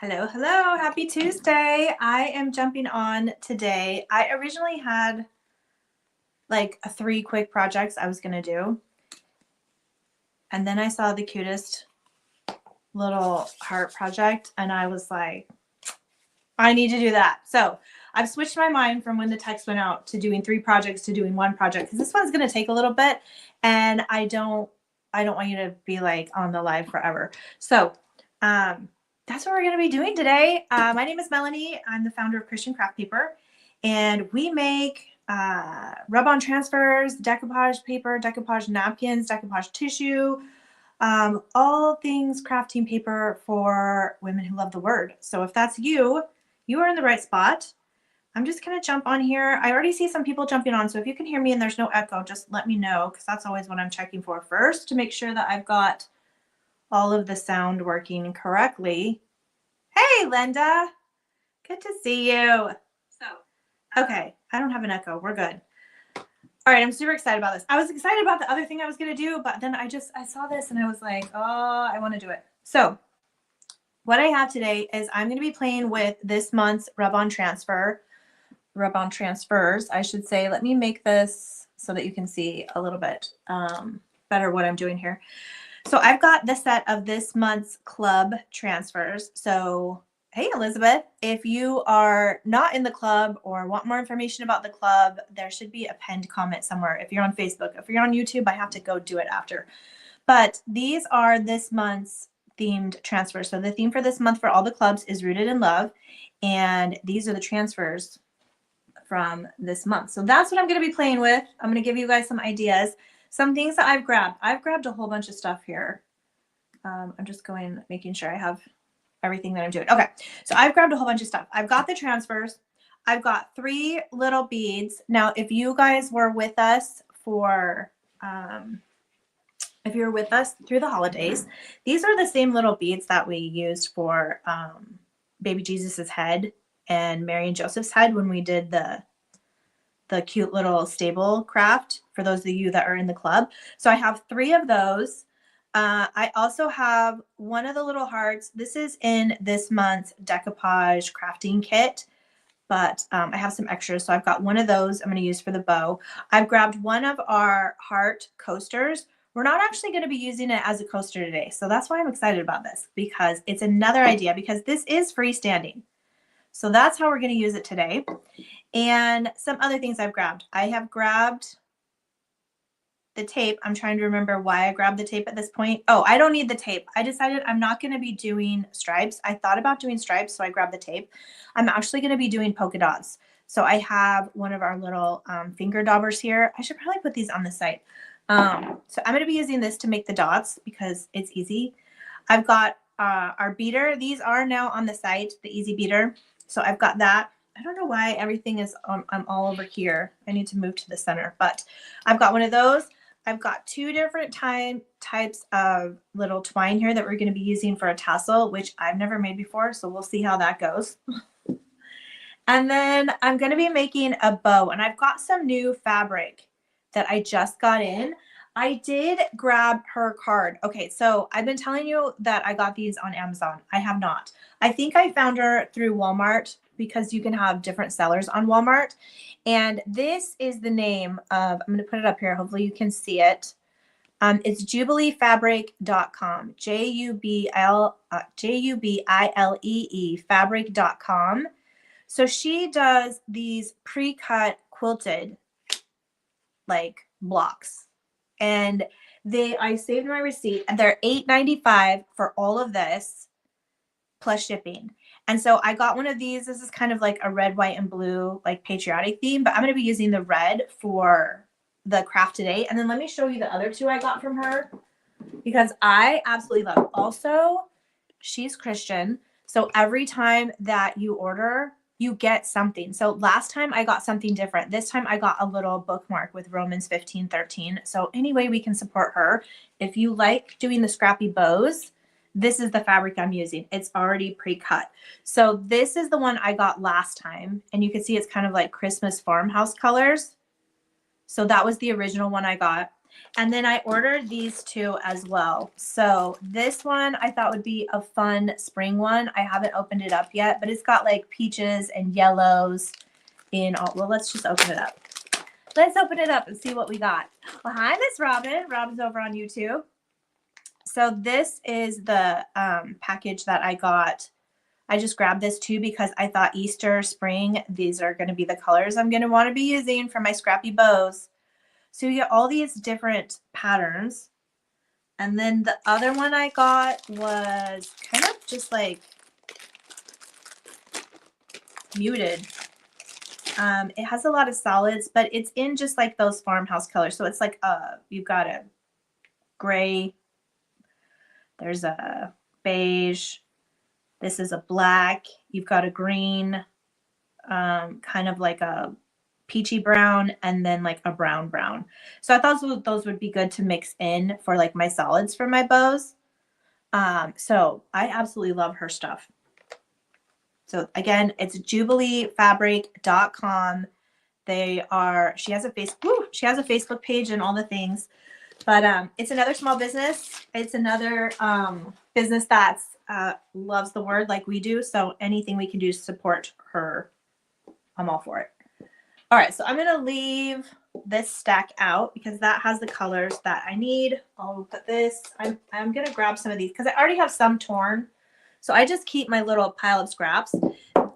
Hello, hello. Happy Tuesday. I am jumping on today. I originally had like 3 quick projects I was going to do. And then I saw the cutest little heart project and I was like, I need to do that. So I've switched my mind from when the text went out to doing 3 projects to doing 1 project because this one's going to take a little bit and I don't want you to be like on the live forever. So, that's what we're going to be doing today. My name is Melanie. I'm the founder of Christian Craft Paper, and we make rub-on transfers, decoupage paper, decoupage napkins, decoupage tissue, all things crafting paper for women who love the word. So if that's you, you are in the right spot. I'm just going to jump on here. I already see some people jumping on, so if you can hear me and there's no echo, just let me know because that's always what I'm checking for first to make sure that I've got all of the sound working correctly. Hey, Linda. Good to see you. Okay, I don't have an echo. We're good. All right, I'm super excited about this. I was excited about the other thing I was going to do, but then I saw this and I was like, oh, I want to do it. So what I have today is I'm going to be playing with this month's rub-on transfers, I should say. Let me make this so that you can see a little bit better what I'm doing here. So I've got the set of this month's club transfers. So, hey, Elizabeth, if you are not in the club or want more information about the club, there should be a pinned comment somewhere. If you're on Facebook, if you're on YouTube, I have to go do it after. But these are this month's themed transfers. So the theme for this month for all the clubs is Rooted in Love. And these are the transfers from this month. So that's what I'm going to be playing with. I'm going to give you guys some ideas. Some things that I've grabbed. I've grabbed a whole bunch of stuff here. I'm just making sure I have everything that I'm doing. Okay, so I've grabbed a whole bunch of stuff. I've got the transfers. I've got 3 little beads. Now, if you guys were with us for, if you're with us through the holidays, these are the same little beads that we used for baby Jesus's head and Mary and Joseph's head when we did the cute little stable craft for those of you that are in the club. So I have 3 of those. I also have one of the little hearts. This is in this month's decoupage crafting kit, but I have some extras. So I've got one of those I'm going to use for the bow. I've grabbed one of our heart coasters. We're not actually going to be using it as a coaster today. So that's why I'm excited about this, because it's another idea, because this is freestanding. So that's how we're going to use it today. And some other things I've grabbed. I have grabbed the tape. I'm trying to remember why I grabbed the tape at this point. Oh, I don't need the tape. I decided I'm not going to be doing stripes. I thought about doing stripes, so I grabbed the tape. I'm actually going to be doing polka dots. So I have one of our little finger daubers here. I should probably put these on the site. So I'm going to be using this to make the dots because it's easy. I've got our beater. These are now on the site, the easy beater. So I've got that. I don't know why everything is I'm all over here. I need to move to the center, but I've got one of those. I've got 2 different types of little twine here that we're going to be using for a tassel, which I've never made before. So we'll see how that goes. And then I'm going to be making a bow, and I've got some new fabric that I just got in. I did grab her card. Okay, so I've been telling you that I got these on Amazon. I have not. I think I found her through Walmart because you can have different sellers on Walmart. And this is the name of, I'm going to put it up here. Hopefully you can see it. It's jubileefabric.com, Jubilee fabric.com. So she does these pre-cut quilted like blocks. And I saved my receipt, and they're $8.95 for all of this plus shipping. And so I got one of these. This is kind of like a red, white, and blue, like patriotic theme, but I'm going to be using the red for the craft today. And then let me show you the other 2 I got from her because I absolutely love. Also, she's Christian. So every time that you order, you get something. So last time I got something different. This time I got a little bookmark with Romans 15:13. So anyway, we can support her. If you like doing the scrappy bows, this is the fabric I'm using. It's already pre-cut. So this is the one I got last time. And you can see it's kind of like Christmas farmhouse colors. So that was the original one I got. And then I ordered these two as well. So this one I thought would be a fun spring one. I haven't opened it up yet, but it's got like peaches and yellows in all. Well, let's just open it up. Let's open it up and see what we got. Well, hi, Miss Robin. Robin's over on YouTube. So this is the package that I got. I just grabbed this too because I thought Easter, spring, these are going to be the colors I'm going to want to be using for my scrappy bows. So you get all these different patterns. And then the other one I got was kind of just like muted. It has a lot of solids, but it's in just like those farmhouse colors. So it's like you've got a gray, there's a beige, this is a black, you've got a green, kind of like a peachy brown, and then like a brown. So I thought those would be good to mix in for like my solids for my bows. So I absolutely love her stuff. So again, it's jubileefabric.com. She has a Facebook page and all the things, but it's another small business. It's another business that's loves the word like we do. So anything we can do to support her, I'm all for it. All right, so I'm going to leave this stack out because that has the colors that I need. I'll put this. I'm going to grab some of these because I already have some torn. So I just keep my little pile of scraps.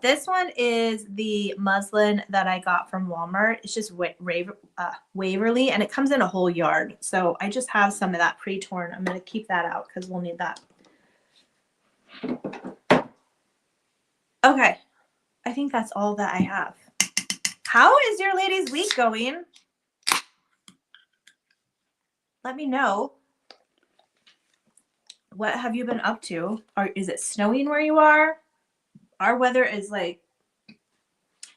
This one is the muslin that I got from Walmart. It's just Waverly, and it comes in a whole yard. So I just have some of that pre-torn. I'm going to keep that out because we'll need that. Okay, I think that's all that I have. How is your ladies' week going? Let me know. What have you been up to? Or is it snowing where you are? Our weather is like,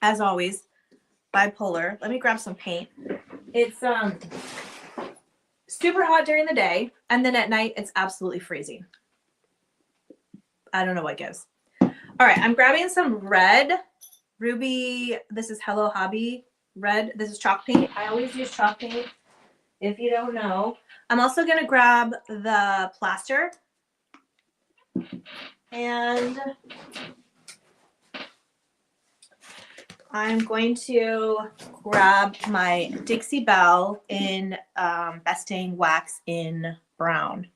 as always, bipolar. Let me grab some paint. It's super hot during the day, and then at night it's absolutely freezing. I don't know what gives. All right, I'm grabbing some red. Ruby, this is Hello Hobby red. This is chalk paint. I always use chalk paint if you don't know. I'm also going to grab the plaster. And I'm going to grab my Dixie Belle in Bestang Wax in Brown.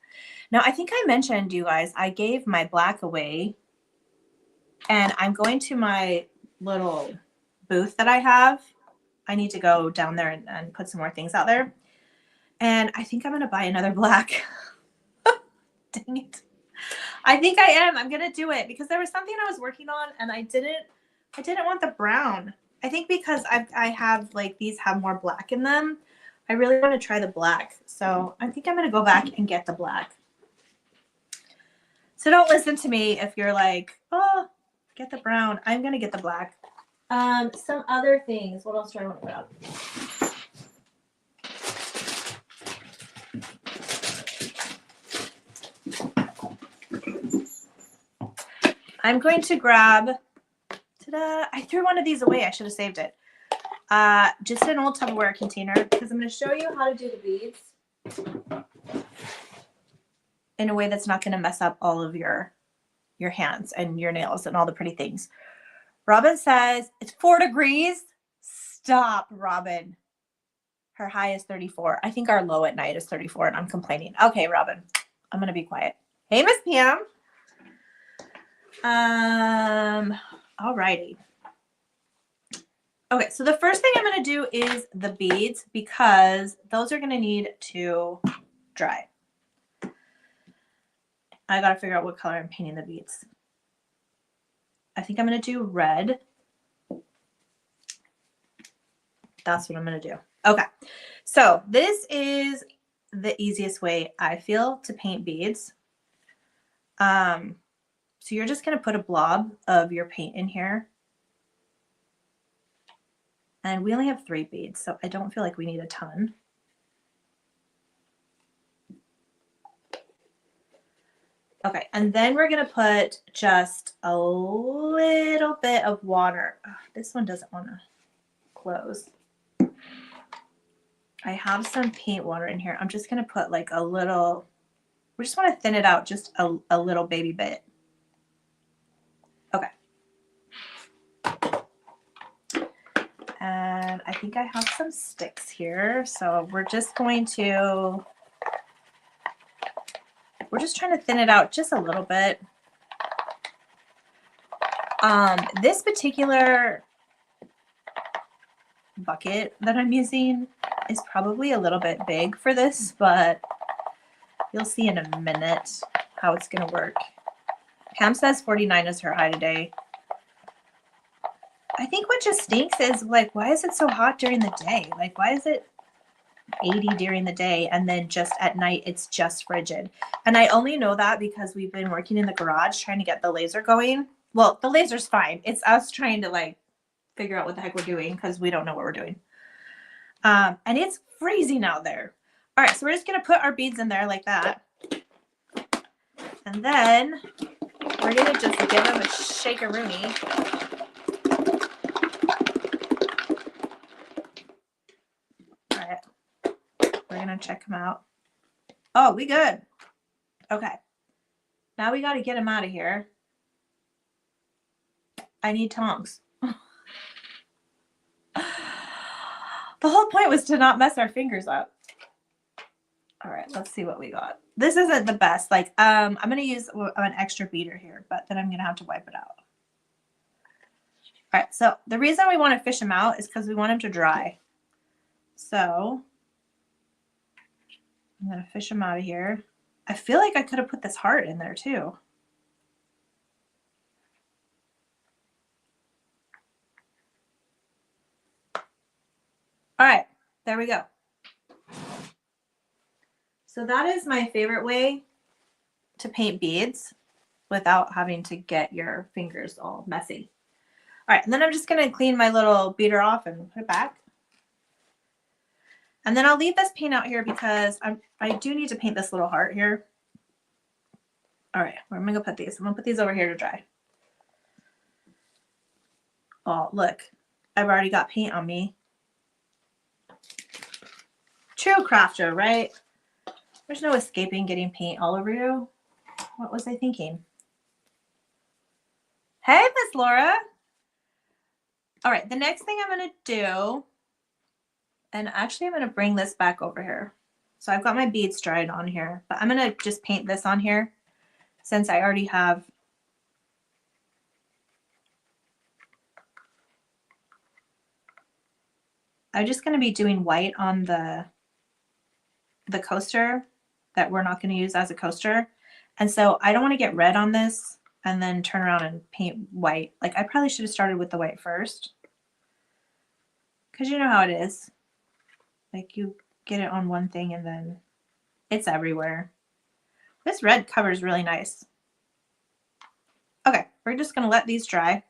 Now, I think I mentioned, you guys, I gave my black away. And I'm going to my little booth that I have. I need to go down there and put some more things out there. And I think I'm going to buy another black. Dang it. I think I am. I'm going to do it because there was something I was working on and I didn't want the brown. I think because I have like these have more black in them. I really want to try the black. So I think I'm going to go back and get the black. So don't listen to me if you're like, oh, get the brown. I'm going to get the black. Some other things. What else do I want to put up? I'm going to grab, ta-da, I threw one of these away. I should have saved it. Just an old Tupperware container because I'm going to show you how to do the beads in a way that's not going to mess up all of your hands and your nails and all the pretty things. Robin says, it's 4 degrees. Stop, Robin. Her high is 34. I think our low at night is 34 and I'm complaining. Okay, Robin, I'm going to be quiet. Hey, Miss Pam. Alrighty. Okay, so the first thing I'm going to do is the beads because those are going to need to dry. I got to figure out what color I'm painting the beads. I think I'm going to do red. That's what I'm going to do. Okay, so this is the easiest way I feel to paint beads. So you're just going to put a blob of your paint in here. And we only have 3 beads, so I don't feel like we need a ton. Okay, and then we're going to put just a little bit of water. Oh, this one doesn't want to close. I have some paint water in here. I'm just going to put like a little, we just want to thin it out just a little baby bit. Okay. And I think I have some sticks here. So we're just trying to thin it out just a little bit. This particular bucket that I'm using is probably a little bit big for this, but you'll see in a minute how it's going to work. Pam says 49 is her high today. I think what just stinks is like, why is it so hot during the day? Like, why is it 80 during the day and then just at night it's just frigid? And I only know that because we've been working in the garage trying to get the laser going. Well, the laser's fine. It's us trying to like figure out what the heck we're doing because we don't know what we're doing. And it's freezing out there. All right, so we're just gonna put our beads in there like that. And then we're gonna just give them a shake-a-rooney. All right, we're gonna check them out. Oh, we good. Okay, now we gotta get them out of here. I need tongs. The whole point was to not mess our fingers up. All right, let's see what we got. This isn't the best. Like, I'm going to use an extra beater here, but then I'm going to have to wipe it out. All right, so the reason we want to fish them out is because we want them to dry. So I'm going to fish them out of here. I feel like I could have put this heart in there too. All right, there we go. So that is my favorite way to paint beads without having to get your fingers all messy. All right, and then I'm just gonna clean my little beater off and put it back. And then I'll leave this paint out here because I do need to paint this little heart here. All right, where am I gonna put these? I'm gonna put these over here to dry. Oh, look, I've already got paint on me. True crafter, right? There's no escaping getting paint all over you. What was I thinking? Hey, Miss Laura. All right, the next thing I'm going to do, and actually I'm going to bring this back over here. So I've got my beads dried on here, but I'm going to just paint this on here since I already have I'm just going to be doing white on the coaster that we're not going to use as a coaster. And so I don't want to get red on this and then turn around and paint white. Like I probably should have started with the white first. Because you know how it is. Like you get it on one thing and then it's everywhere. This red cover is really nice. Okay, we're just going to let these dry.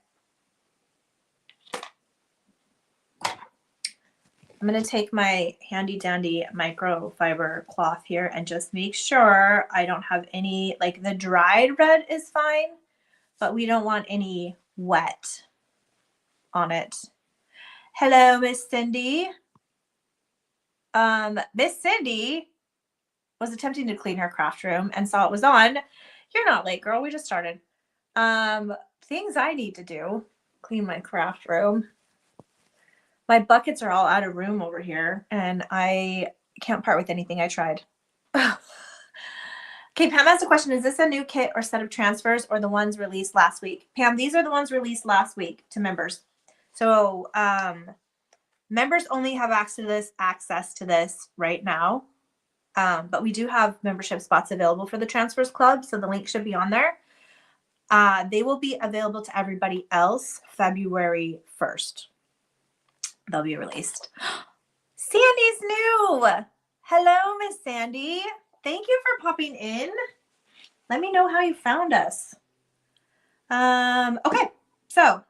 I'm going to take my handy dandy microfiber cloth here and just make sure I don't have any, like the dried red is fine, but we don't want any wet on it. Hello, Miss Cindy. Miss Cindy was attempting to clean her craft room and saw it was on. You're not late, girl. We just started. Things I need to do. Clean my craft room. My buckets are all out of room over here, and I can't part with anything. I tried. Okay, Pam asked a question. Is this a new kit or set of transfers or the ones released last week? Pam, these are the ones released last week to members. So members only have access to this right now. But we do have membership spots available for the Transfers Club, so the link should be on there. They will be available to everybody else February 1st. They'll be released. Sandy's new. Hello, Miss Sandy. Thank you for popping in. Let me know how you found us. Okay, so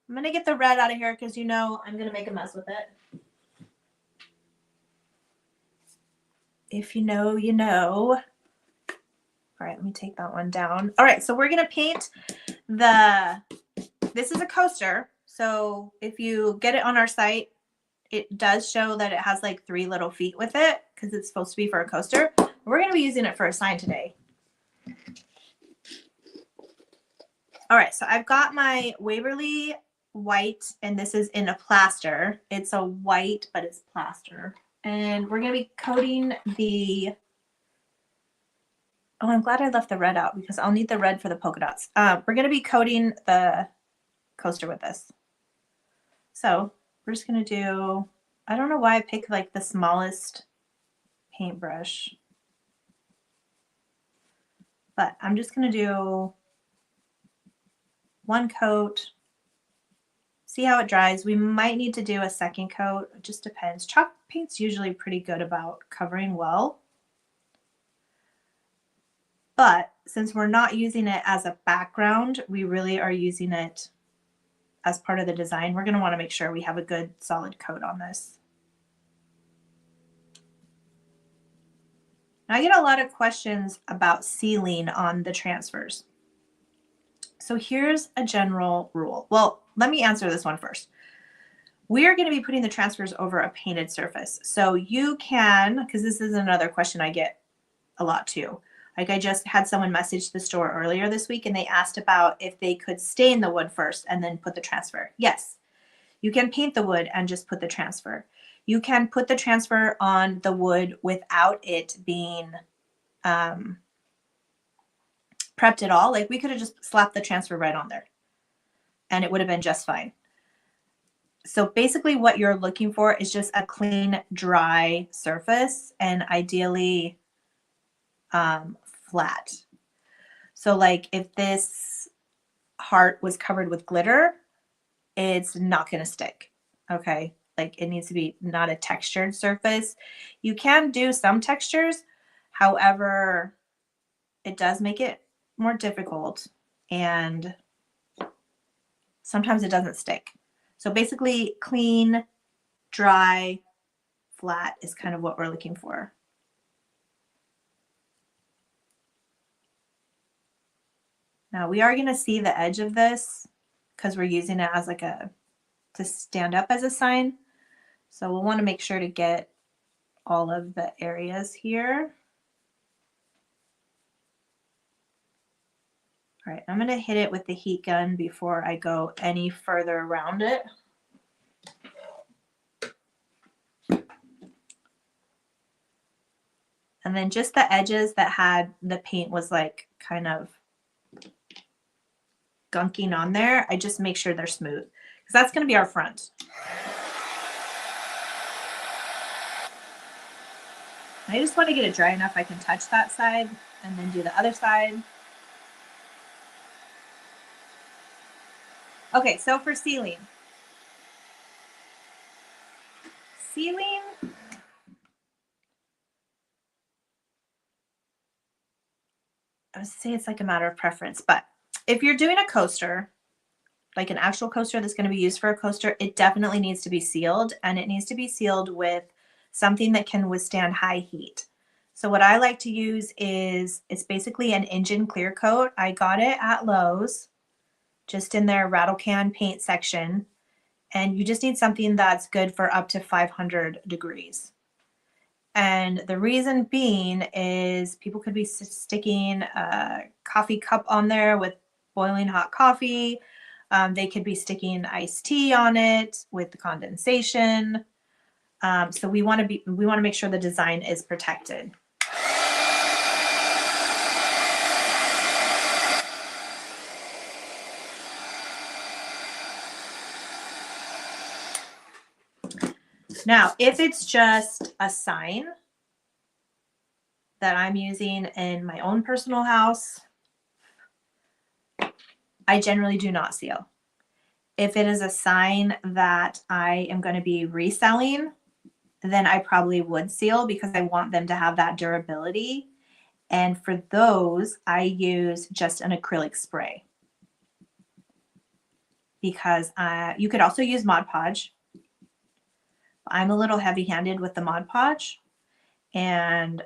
I'm going to get the red out of here because you know I'm going to make a mess with it. If you know, you know. All right, let me take that one down. All right, so we're going to paint this is a coaster. So if you get it on our site, it does show that it has like 3 little feet with it because it's supposed to be for a coaster. We're going to be using it for a sign today. All right, so I've got my Waverly white, and this is in a plaster. It's a white, but it's plaster. And we're going to be coating the, oh, I'm glad I left the red out because I'll need the red for the polka dots. We're going to be coating the coaster with this. So we're just going to do, I don't know why I picked like the smallest paintbrush, but I'm just going to do one coat, see how it dries. We might need to do a second coat. It just depends. Chalk paint's usually pretty good about covering well. But since we're not using it as a background, we really are using it as part of the design. We're going to want to make sure we have a good solid coat on this. Now, I get a lot of questions about sealing on the transfers. So here's a general rule. Well, let me answer this one first. We are going to be putting the transfers over a painted surface. So you can, because this is another question I get a lot too. Like I just had someone message the store earlier this week and they asked about if they could stain the wood first and then put the transfer. Yes, you can paint the wood and just put the transfer. You can put the transfer on the wood without it being prepped at all. Like we could have just slapped the transfer right on there and it would have been just fine. So basically what you're looking for is just a clean, dry surface and ideally flat. So like if this heart was covered with glitter, it's not going to stick. Okay. Like it needs to be not a textured surface. You can do some textures. However, it does make it more difficult and sometimes it doesn't stick. So basically clean, dry, flat is kind of what we're looking for. Now we are going to see the edge of this because we're using it as like to stand up as a sign. So we'll want to make sure to get all of the areas here. All right, I'm going to hit it with the heat gun before I go any further around it. And then just the edges that had the paint was like kind of gunking on there, I just make sure they're smooth because that's going to be our front. I just want to get it dry enough I can touch that side and then do the other side. Okay, so for sealing. I would say it's like a matter of preference, but if you're doing a coaster, like an actual coaster that's going to be used for a coaster, it definitely needs to be sealed, and it needs to be sealed with something that can withstand high heat. So what I like to use is, it's basically an engine clear coat. I got it at Lowe's, just in their rattle can paint section, and you just need something that's good for up to 500 degrees. And the reason being is people could be sticking a coffee cup on there with boiling hot coffee. They could be sticking iced tea on it with the condensation. So we want to make sure the design is protected. Now, if it's just a sign that I'm using in my own personal house, I generally do not seal. If it is a sign that I am going to be reselling, then I probably would seal because I want them to have that durability. And for those, I use just an acrylic spray because you could also use Mod Podge. I'm a little heavy-handed with the Mod Podge, and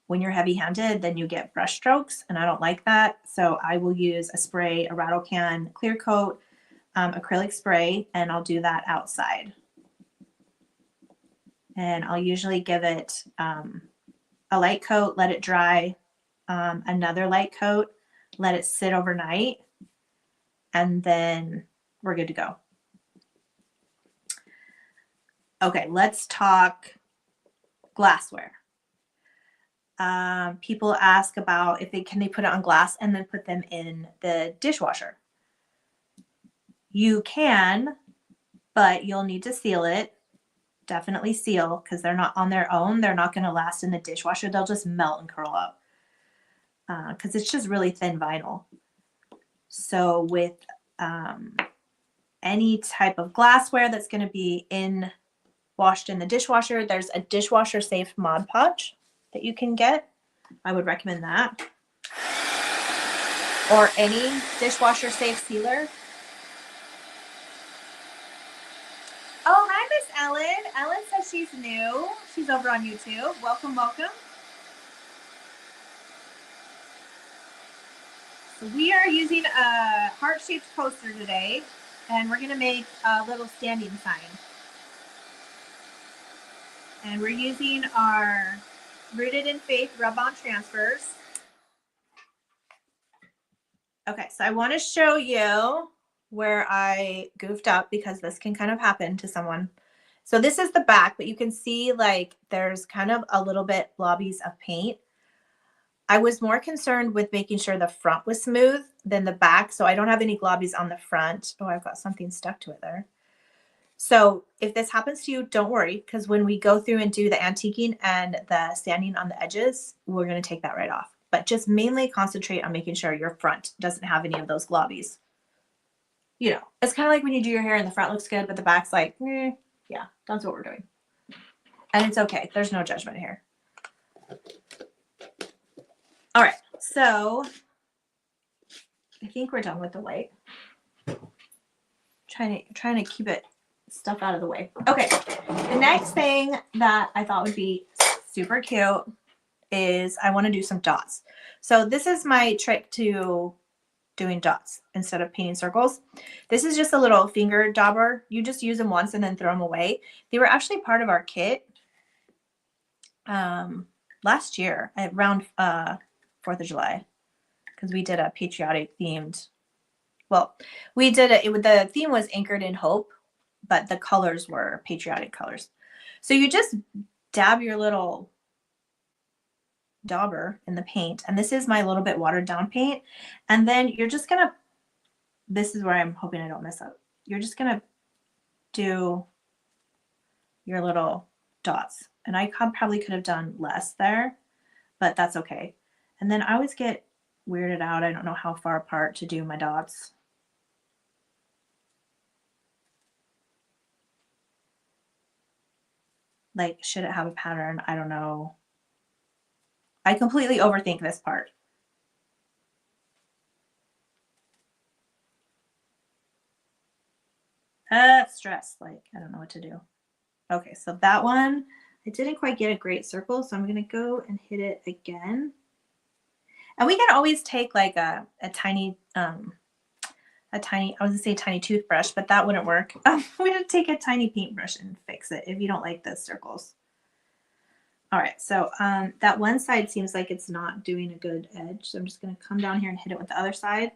when you're heavy-handed, then you get brush strokes, and I don't like that. So I will use a spray, a rattle can clear coat, acrylic spray, and I'll do that outside. And I'll usually give it a light coat, let it dry, another light coat, let it sit overnight, and then we're good to go. Okay, let's talk glassware. People ask about if can they put it on glass and then put them in the dishwasher. You can, but you'll need to seal it. Definitely seal, because they're not on their own. They're not going to last in the dishwasher. They'll just melt and curl up because it's just really thin vinyl. So with any type of glassware that's going to be washed in the dishwasher, there's a dishwasher safe Mod Podge that you can get. I would recommend that. Or any dishwasher safe sealer. Oh, hi, Miss Ellen. Ellen says she's new. She's over on YouTube. Welcome, welcome. So we are using a heart-shaped coaster today, and we're going to make a little standing sign. And we're using our Rooted in Faith rub-on transfers. Okay, so I want to show you where I goofed up, because this can kind of happen to someone. So this is the back, but you can see like there's kind of a little bit blobbies of paint. I was more concerned with making sure the front was smooth than the back, so I don't have any globbies on the front. Oh, I've got something stuck to it there. So if this happens to you, don't worry, because when we go through and do the antiquing and the sanding on the edges, we're going to take that right off. But just mainly concentrate on making sure your front doesn't have any of those globbies. You know, it's kind of like when you do your hair and the front looks good, but the back's like, yeah, that's what we're doing. And it's okay. There's no judgment here. All right. So I think we're done with the white. Trying to keep it stuff out of the way. Okay. The next thing that I thought would be super cute is I want to do some dots. So this is my trick to doing dots instead of painting circles. This is just a little finger dauber. You just use them once and then throw them away. They were actually part of our kit last year around 4th of July, because we did a patriotic themed. Well, we did it. The theme was anchored in hope, but the colors were patriotic colors. So you just dab your little dauber in the paint, and this is my little bit watered down paint, and then you're just gonna, this is where I'm hoping I don't mess up, you're just gonna do your little dots, and I probably could have done less there, but that's okay. And then I always get weirded out, I don't know how far apart to do my dots. Like, should it have a pattern? I don't know. I completely overthink this part. Stress, like, I don't know what to do. Okay, so that one, I didn't quite get a great circle, so I'm gonna go and hit it again. And we can always take like a tiny, I was gonna say tiny toothbrush, but that wouldn't work. We're gonna take a tiny paintbrush and fix it if you don't like the circles. All right, so that one side seems like it's not doing a good edge, so I'm just gonna come down here and hit it with the other side.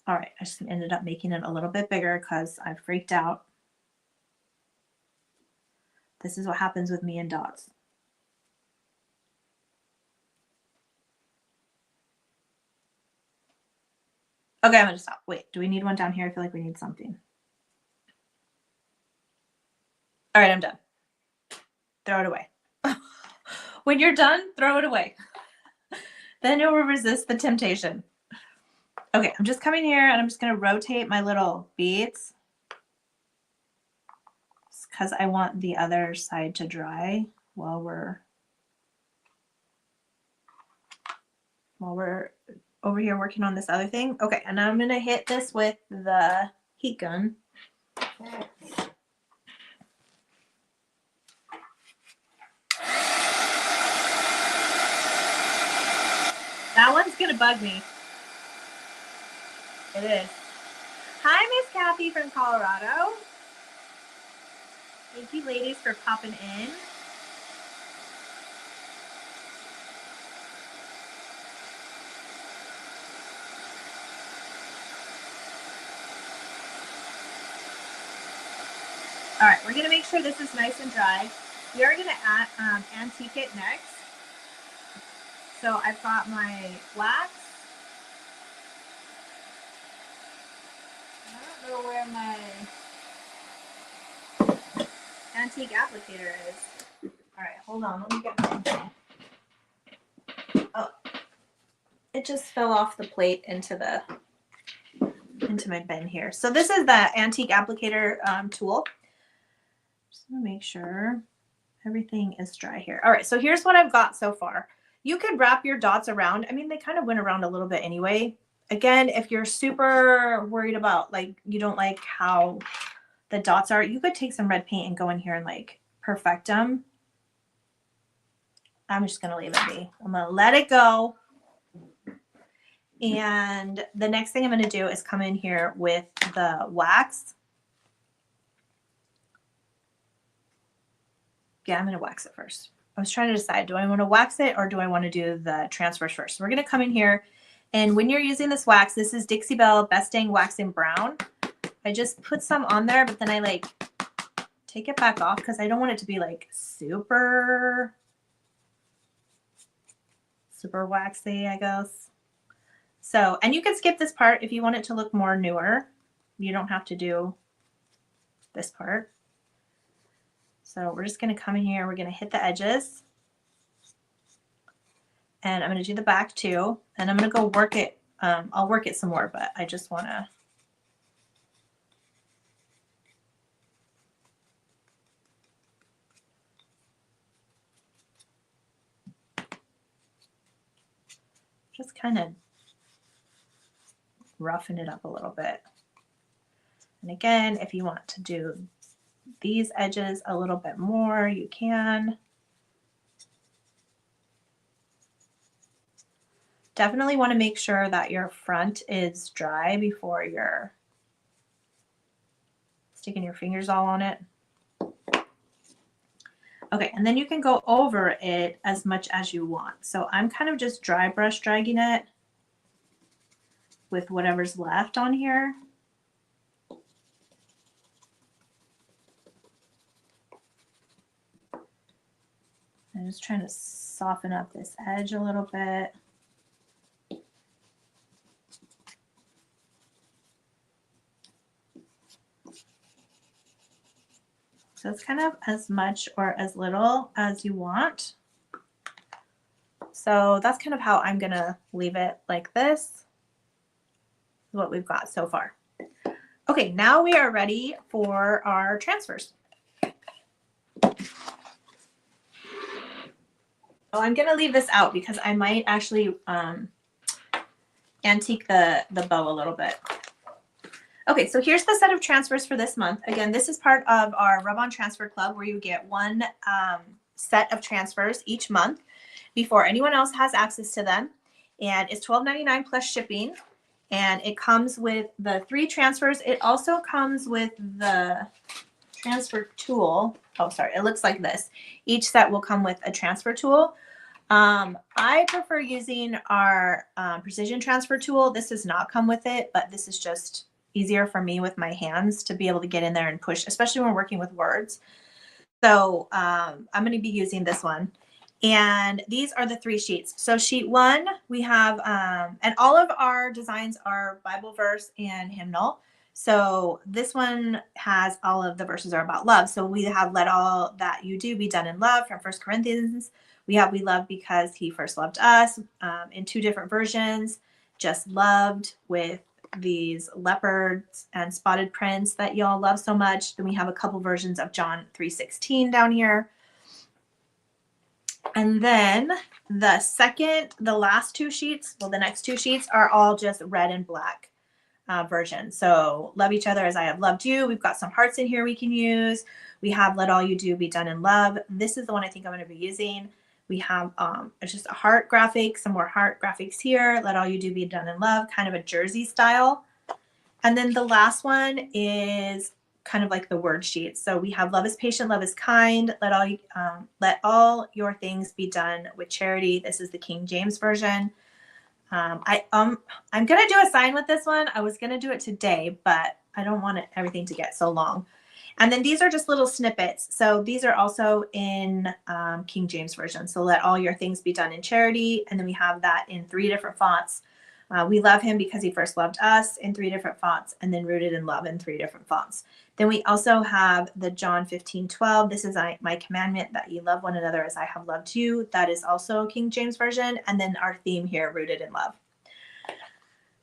All right, I just ended up making it a little bit bigger because I freaked out. This is what happens with me and dots. Okay, I'm gonna stop. Wait, do we need one down here? I feel like we need something. All right, I'm done. Throw it away. When you're done, throw it away. Then it will resist the temptation. Okay, I'm just coming here and I'm just gonna rotate my little beads because I want the other side to dry while we're over here working on this other thing. Okay, and I'm gonna hit this with the heat gun. That one's gonna bug me. It is. Hi, Miss Kathy from Colorado. Thank you ladies for popping in. All right, we're gonna make sure this is nice and dry. We are gonna antique it next. So I've got my wax. I don't know where my antique applicator is. All right, hold on, let me get my, oh, it just fell off the plate into my bin here. So this is the antique applicator tool. Just gonna make sure everything is dry here. All right, so here's what I've got so far. You could wrap your dots around. I mean, they kind of went around a little bit anyway. Again, if you're super worried about, like, you don't like how the dots are, you could take some red paint and go in here and like perfect them. I'm just gonna leave it be. I'm gonna let it go. And the next thing I'm gonna do is come in here with the wax. Yeah, I'm gonna wax it first. I was trying to decide, do I want to wax it or do I want to do the transfers first? So we're gonna come in here, and when you're using this wax, this is Dixie Belle Best Dang Wax in Brown. I just put some on there, but then I like take it back off because I don't want it to be like super waxy, I guess. So, and you can skip this part if you want it to look more newer. You don't have to do this part. So we're just going to come in here. We're going to hit the edges. And I'm going to do the back too. And I'm going to go work it. I'll work it some more, but I just want to. Just kind of roughen it up a little bit. And again, if you want to do these edges a little bit more, you can. Definitely want to make sure that your front is dry before you're sticking your fingers all on it. Okay, and then you can go over it as much as you want. So I'm kind of just dry brush dragging it with whatever's left on here. I'm just trying to soften up this edge a little bit. So it's kind of as much or as little as you want. So that's kind of how I'm gonna leave it like this. What we've got so far. Okay, now we are ready for our transfers. Oh, I'm gonna leave this out because I might actually antique the bow a little bit. Okay, so here's the set of transfers for this month. Again, this is part of our Rub-On Transfer Club where you get one set of transfers each month before anyone else has access to them. And it's $12.99 plus shipping. And it comes with the 3 transfers. It also comes with the transfer tool. Oh, sorry, it looks like this. Each set will come with a transfer tool. I prefer using our precision transfer tool. This does not come with it, but this is just easier for me with my hands to be able to get in there and push, especially when working with words. So I'm going to be using this one. And these are the 3 sheets. So sheet 1, we have, and all of our designs are Bible verse and hymnal. So this one has all of the verses are about love. So we have let all that you do be done in love from 1 Corinthians. We have we love because he first loved us in 2 different versions. Just loved with these leopards and spotted prints that y'all love so much. Then we have a couple versions of John 3:16 down here. And then the last 2 sheets, well, the next 2 sheets are all just red and black version. So love each other as I have loved you. We've got some hearts in here we can use. We have let all you do be done in love. This is the one I think I'm going to be using. We have it's just a heart graphic, some more heart graphics here. Let all you do be done in love, kind of a jersey style. And then the last one is kind of like the word sheet. So we have love is patient, love is kind. Let all your things be done with charity. This is the King James version. I'm gonna do a sign with this one. I was gonna do it today, but I don't want everything to get so long. And then these are just little snippets. So these are also in King James version. So let all your things be done in charity. And then we have that in 3 different fonts. We love him because he first loved us in 3 different fonts, and then rooted in love in 3 different fonts. Then we also have the John 15:12. This is my commandment, that ye love one another as I have loved you. That is also King James version. And then our theme here, rooted in love.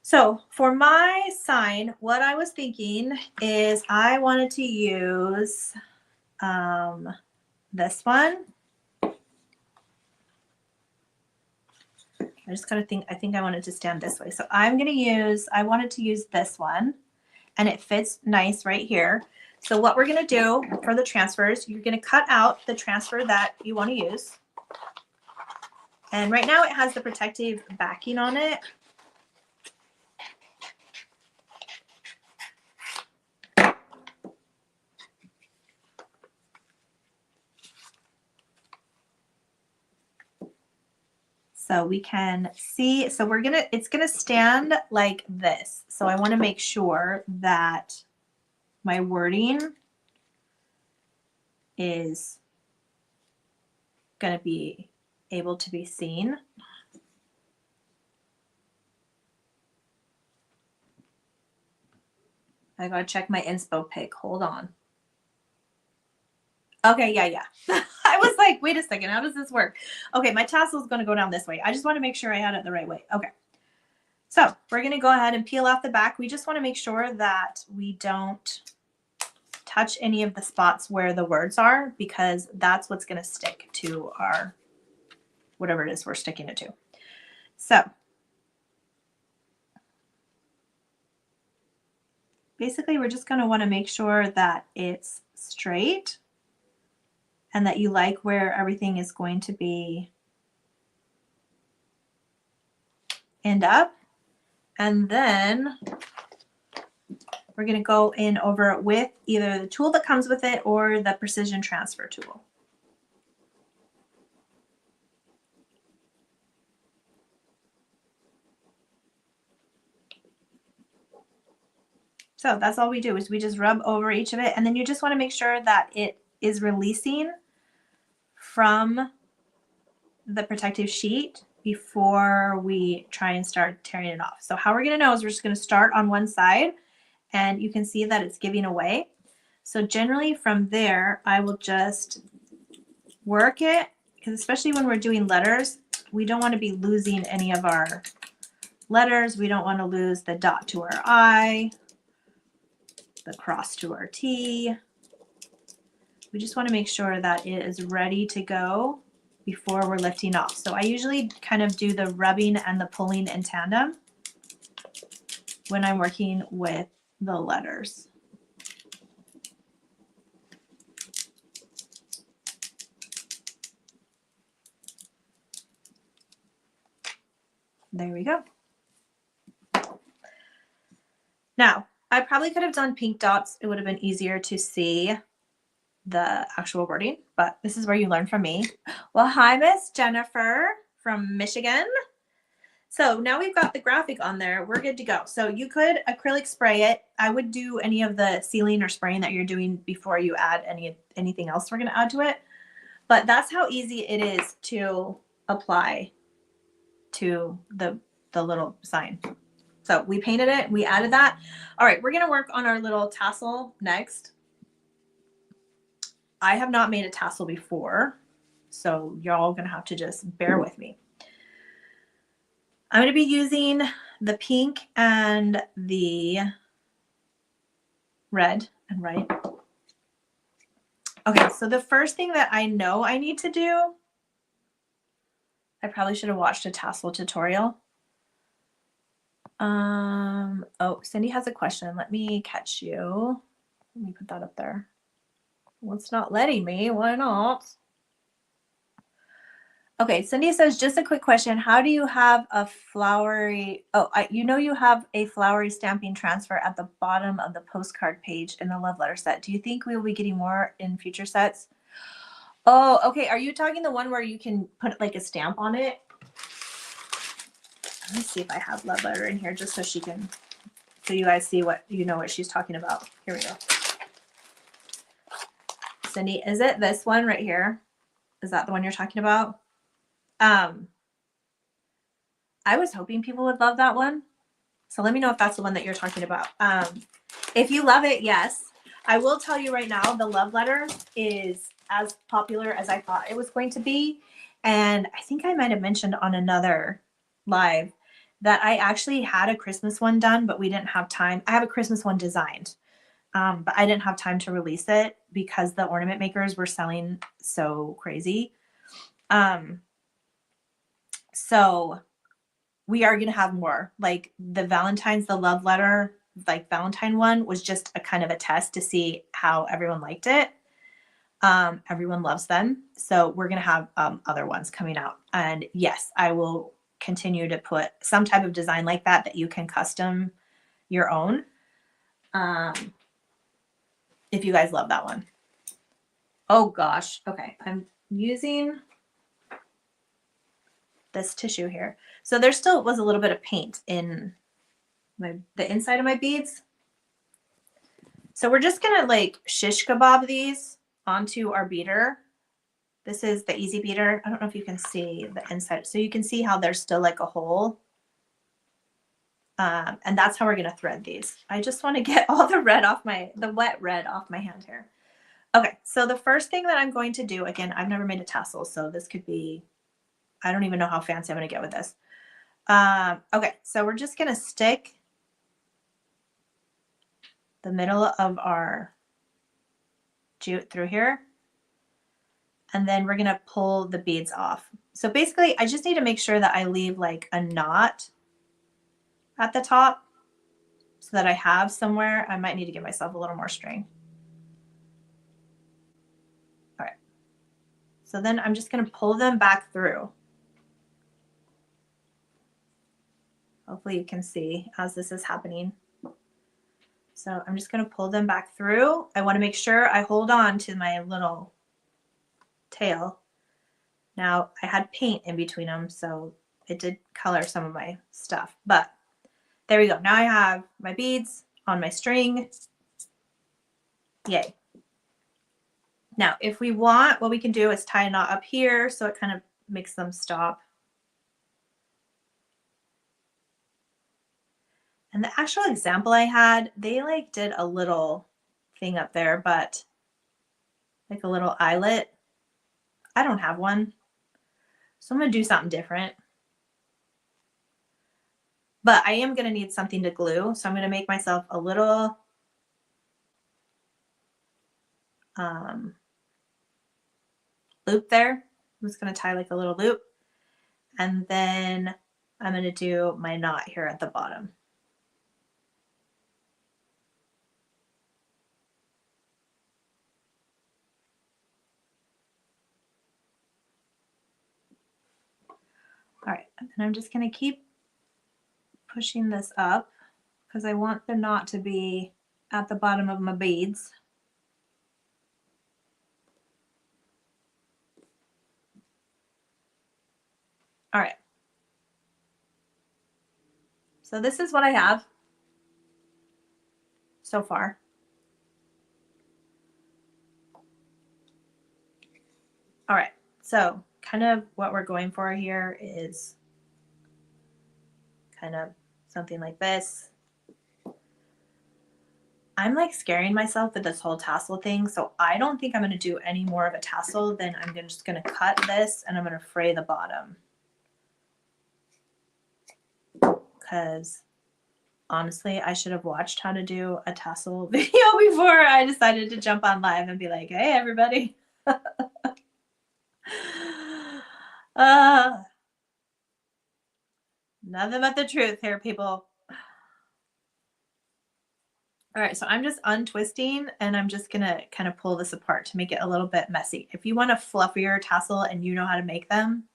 So for my sign, what I was thinking is I wanted to use this one. I think I wanted to stand this way. So I wanted to use this one, and it fits nice right here. So what we're going to do for the transfers, you're going to cut out the transfer that you want to use. And right now it has the protective backing on it. So we can see, so it's gonna stand like this. So I want to make sure that my wording is going to be able to be seen. I gotta check my inspo pic. Hold on. Okay, yeah. I was like, wait a second, how does this work? Okay, my tassel is going to go down this way. I just want to make sure I had it the right way. Okay. So we're going to go ahead and peel off the back. We just want to make sure that we don't touch any of the spots where the words are, because that's what's going to stick to our, whatever it is we're sticking it to. So basically we're just going to want to make sure that it's straight and that you like where everything is going to be end up. And then we're going to go in over it with either the tool that comes with it or the precision transfer tool. So that's all we do, is we just rub over each of it, and then you just want to make sure that it is releasing from the protective sheet before we try and start tearing it off. So how we're going to know is we're just going to start on one side, and you can see that it's giving away. So generally from there, I will just work it, because especially when we're doing letters, we don't want to be losing any of our letters. We don't want to lose the dot to our I, the cross to our T. We just want to make sure that it is ready to go before we're lifting off. So I usually kind of do the rubbing and the pulling in tandem when I'm working with the letters. There we go. Now, I probably could have done pink dots. It would have been easier to see the actual wording, but this is where you learn from me. Well, hi, Miss Jennifer from Michigan. So now we've got the graphic on there. We're good to go. So you could acrylic spray it. I would do any of the sealing or spraying that you're doing before you add anything else we're going to add to it. But that's how easy it is to apply to the little sign. So we painted it, we added that. All right, we're going to work on our little tassel next. I have not made a tassel before, so y'all going to have to just bear with me. I'm going to be using the pink and the red and white. Okay, so the first thing that I know I need to do, I probably should have watched a tassel tutorial. Oh, Cindy has a question. Let me catch you. Let me put that up there. Well, it's not letting me. Why not? Okay, Cindy says, just a quick question. How do you have a flowery, you have a flowery stamping transfer at the bottom of the postcard page in the love letter set. Do you think we will be getting more in future sets? Oh, okay. Are you talking the one where you can put like a stamp on it? Let me see if I have love letter in here just so you guys see what she's talking about. Here we go. Cindy, is it this one right here? Is that the one you're talking about? I was hoping people would love that one. So let me know if that's the one that you're talking about. If you love it, yes. I will tell you right now, the love letter is as popular as I thought it was going to be. And I think I might have mentioned on another live that I actually had a Christmas one done, but we didn't have time. I have a Christmas one designed, but I didn't have time to release it because the ornament makers were selling so crazy. So we are going to have more. Like the love letter, like Valentine one was just a kind of a test to see how everyone liked it. Everyone loves them. So we're going to have other ones coming out. And yes, I will continue to put some type of design like that you can custom your own. If you guys love that one. Oh gosh. Okay. I'm using this tissue here. So there still was a little bit of paint in the inside of my beads. So we're just gonna like shish kebab these onto our beater. This is the easy beater. I don't know if you can see the inside. So you can see how there's still like a hole. And that's how we're gonna thread these. I just want to get all the wet red off my hand here. Okay, so the first thing that I'm going to do, again, I've never made a tassel, so this could be, I don't even know how fancy I'm gonna get with this. Okay, so we're just gonna stick the middle of our jute through here. And then we're gonna pull the beads off. So basically I just need to make sure that I leave like a knot at the top so that I have somewhere. I might need to give myself a little more string. All right. So then I'm just gonna pull them back through. Hopefully you can see as this is happening. So I'm just gonna pull them back through. I wanna make sure I hold on to my little tail. Now I had paint in between them, so it did color some of my stuff, but there we go. Now I have my beads on my string. Yay. Now, if we want, what we can do is tie a knot up here so it kind of makes them stop. And the actual example I had, they like did a little thing up there, but like a little eyelet. I don't have one. So I'm gonna do something different. But I am gonna need something to glue. So I'm gonna make myself a little loop there. I'm just gonna tie like a little loop. And then I'm gonna do my knot here at the bottom. All right, and then I'm just gonna keep pushing this up because I want the knot to be at the bottom of my beads. All right. So this is what I have so far. All right, so kind of what we're going for here is kind of something like this. I'm like scaring myself with this whole tassel thing, so I don't think I'm going to do any more of a tassel. Then I'm just going to cut this and I'm going to fray the bottom. Because honestly, I should have watched how to do a tassel video before I decided to jump on live and be like, hey, everybody. Nothing but the truth here, people. All right, so I'm just untwisting and I'm just gonna kind of pull this apart to make it a little bit messy. If you want a fluffier tassel and you know how to make them,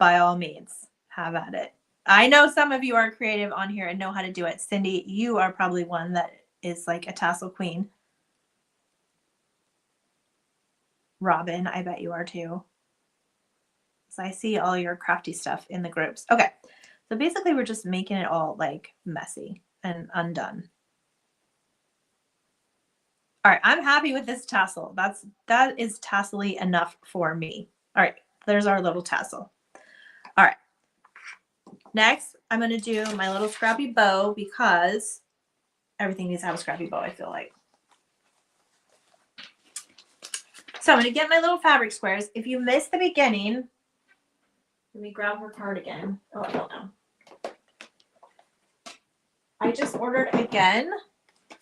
by all means, have at it. I know some of you are creative on here and know how to do it. Cindy, you are probably one that is like a tassel queen. Robin, I bet you are too. So I see all your crafty stuff in the groups. Okay, so basically we're just making it all like messy and undone. All right, I'm happy with this tassel. That is tassel-y enough for me. All right, there's our little tassel. All right, next I'm gonna do my little scrappy bow because everything needs to have a scrappy bow, I feel like. So I'm gonna get my little fabric squares. If you missed the beginning, let me grab her card again. Oh, I don't know. I just ordered again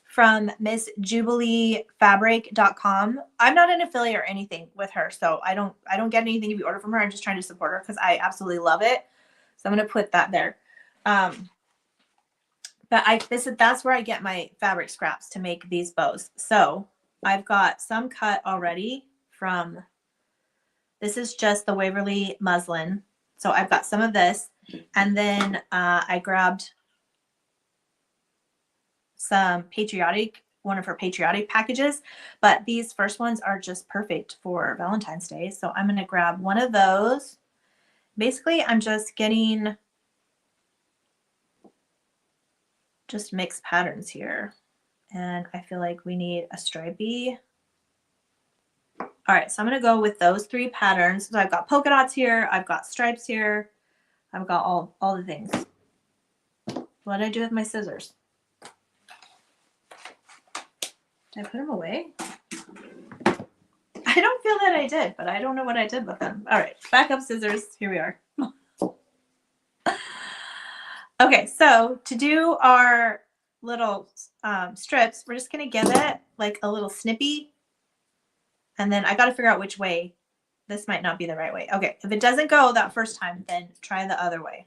from MissJubileeFabric.com. I'm not an affiliate or anything with her, so I don't get anything if you order from her. I'm just trying to support her because I absolutely love it. So I'm gonna put that there. But that's where I get my fabric scraps to make these bows. So I've got some cut already from. This is just the Waverly muslin. So I've got some of this, and then I grabbed some one of her patriotic packages, but these first ones are just perfect for Valentine's Day. So I'm going to grab one of those. Basically, I'm just getting just mixed patterns here. And I feel like we need a stripey. All right, so I'm going to go with those 3 patterns. So I've got polka dots here. I've got stripes here. I've got all the things. What did I do with my scissors? Did I put them away? I don't feel that I did, but I don't know what I did with them. All right, backup scissors. Here we are. Okay, so to do our little strips, we're just going to give it like a little snippy. And then I got to figure out which way. This might not be the right way. Okay, if it doesn't go that first time, then try the other way.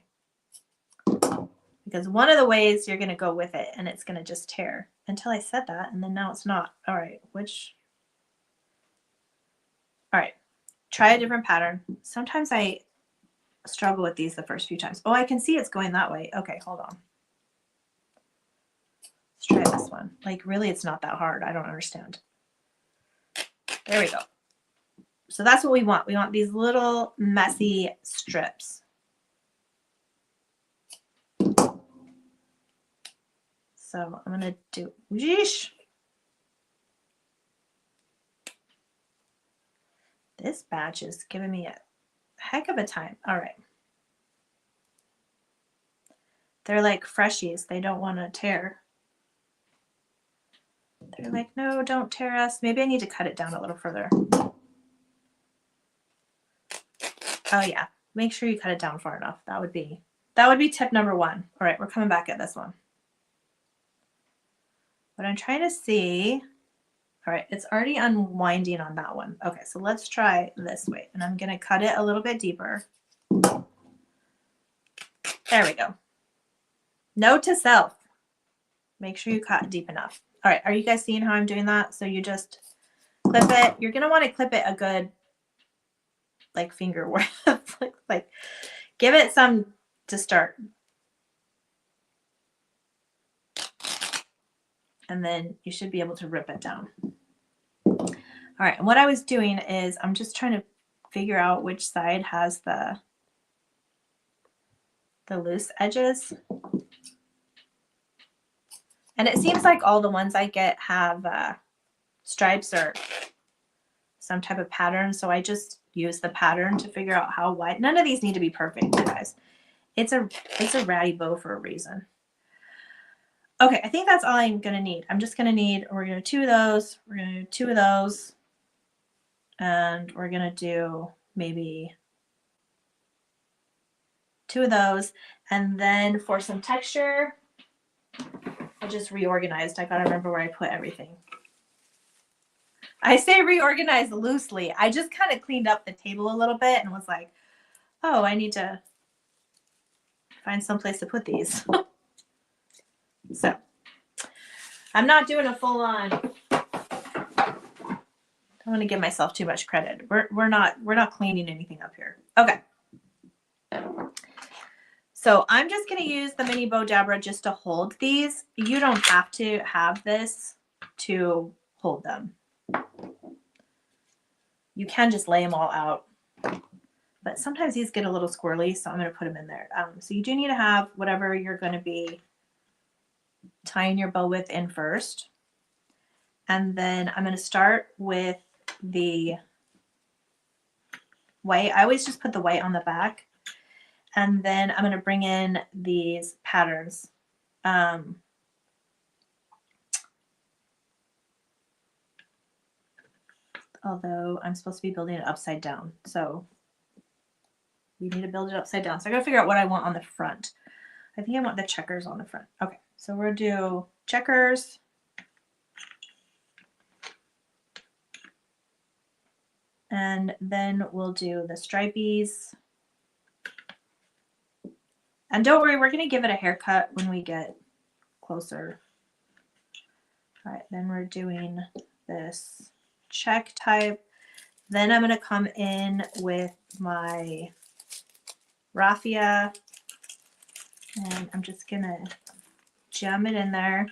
Because one of the ways you're going to go with it and it's going to just tear. Until I said that, and then now it's not. All right, all right, try a different pattern. Sometimes I struggle with these the first few times. Oh, I can see it's going that way. Okay, hold on. Let's try this one. Like, really, it's not that hard. I don't understand. There we go. So that's what we want. We want these little messy strips. So I'm going to do, yeesh. This batch is giving me a heck of a time. All right. They're like freshies. They don't want to tear. They're like, no, don't tear us. Maybe I need to cut it down a little further. Oh yeah, make sure you cut it down far enough. That would be tip number 1. All right, we're coming back at this one. But I'm trying to see. All right, it's already unwinding on that one. Okay, so let's try this way. And I'm gonna cut it a little bit deeper. There we go. Note to self, make sure you cut deep enough. All right, are you guys seeing how I'm doing that? So you just clip it. You're gonna wanna clip it a good, like, finger worth. like, give it some to start. And then you should be able to rip it down. All right, and what I was doing is I'm just trying to figure out which side has the loose edges. And it seems like all the ones I get have stripes or some type of pattern. So I just use the pattern to figure out how wide. None of these need to be perfect, you guys. It's a ratty bow for a reason. Okay, I think that's all I'm going to need. I'm just going to need, we're going to do 2 of those. We're going to do 2 of those. And we're going to do maybe 2 of those. And then for some texture, I just reorganized. I got to remember where I put everything. I say reorganized loosely. I just kind of cleaned up the table a little bit and was like, oh, I need to find some place to put these. So I'm not doing a full on, I don't want to give myself too much credit. We're not cleaning anything up here. Okay. So I'm just going to use the mini bow dabra just to hold these. You don't have to have this to hold them. You can just lay them all out. But sometimes these get a little squirrely, so I'm going to put them in there. So you do need to have whatever you're going to be tying your bow with in first. And then I'm going to start with the white. I always just put the white on the back. And then I'm going to bring in these patterns. Although I'm supposed to be building it upside down. So we need to build it upside down. So I got to figure out what I want on the front. I think I want the checkers on the front. Okay, so we'll do checkers. And then we'll do the stripies. And don't worry, we're going to give it a haircut when we get closer. All right, then we're doing this check type. Then I'm going to come in with my raffia. And I'm just going to jam it in there.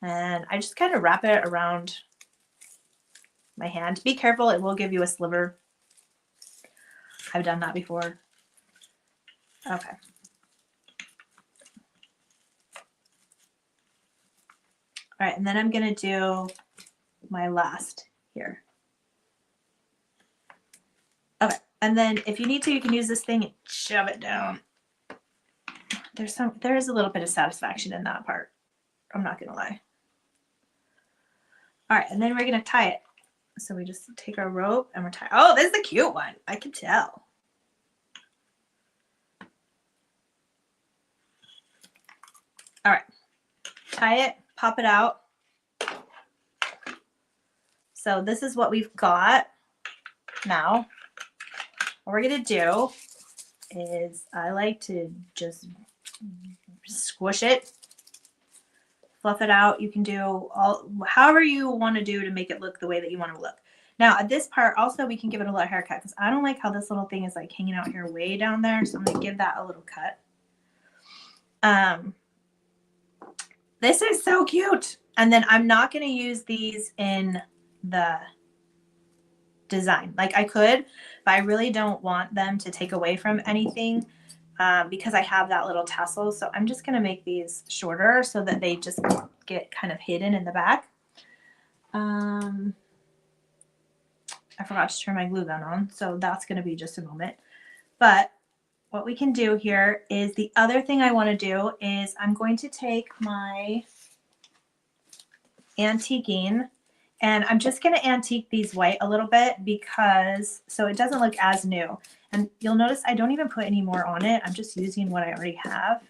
And I just kind of wrap it around my hand. Be careful, it will give you a sliver. I've done that before. Okay. All right, and then I'm going to do my last here. Okay, and then if you need to, you can use this thing and shove it down. There is a little bit of satisfaction in that part. I'm not going to lie. All right, and then we're going to tie it. So we just take our rope and we're tying. Oh, this is a cute one. I can tell. All right, tie it, pop it out. So this is what we've got now. What we're going to do is I like to just squish it, fluff it out. You can do however you want to do to make it look the way that you want to look. Now at this part also we can give it a little haircut because I don't like how this little thing is like hanging out here way down there. So I'm going to give that a little cut. This is so cute. And then I'm not going to use these in the design. Like I could, but I really don't want them to take away from anything because I have that little tassel. So I'm just going to make these shorter so that they just get kind of hidden in the back. I forgot to turn my glue gun on, so that's going to be just a moment. But what we can do here is the other thing I want to do is I'm going to take my antiquing and I'm just going to antique these white a little bit because so it doesn't look as new. And you'll notice I don't even put any more on it. I'm just using what I already have.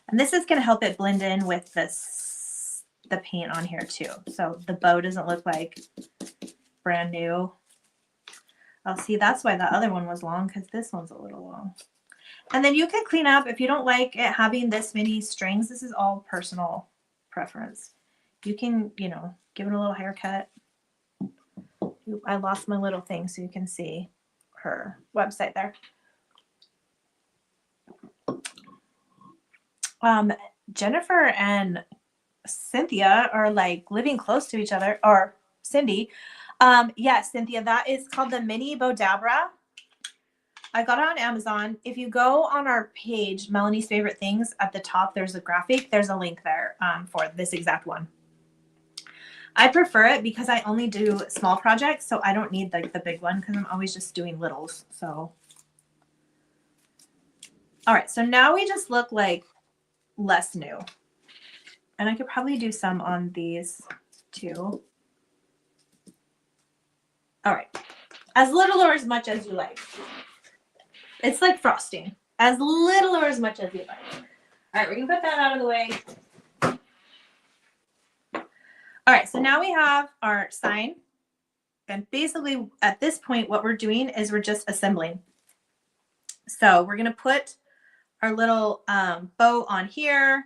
And this is going to help it blend in with the paint on here too. So the bow doesn't look like brand new. Oh, see, that's why the other one was long because this one's a little long. And then you can clean up if you don't like it having this many strings. This is all personal preference. You can, you know, give it a little haircut. I lost my little thing so you can see her website there. Jennifer and Cynthia are like living close to each other, or Cindy. Yes, Cynthia, that is called the Mini Bow Dabra. I got it on Amazon. If you go on our page, Melanie's Favorite Things, at the top, there's a graphic. There's a link there for this exact one. I prefer it because I only do small projects, so I don't need like the big one because I'm always just doing littles. So, all right, so now we just look like less new. And I could probably do some on these too. All right, as little or as much as you like. It's like frosting, as little or as much as you like. All right, we're gonna put that out of the way. All right, so now we have our sign. And basically at this point, what we're doing is we're just assembling. So we're gonna put our little bow on here.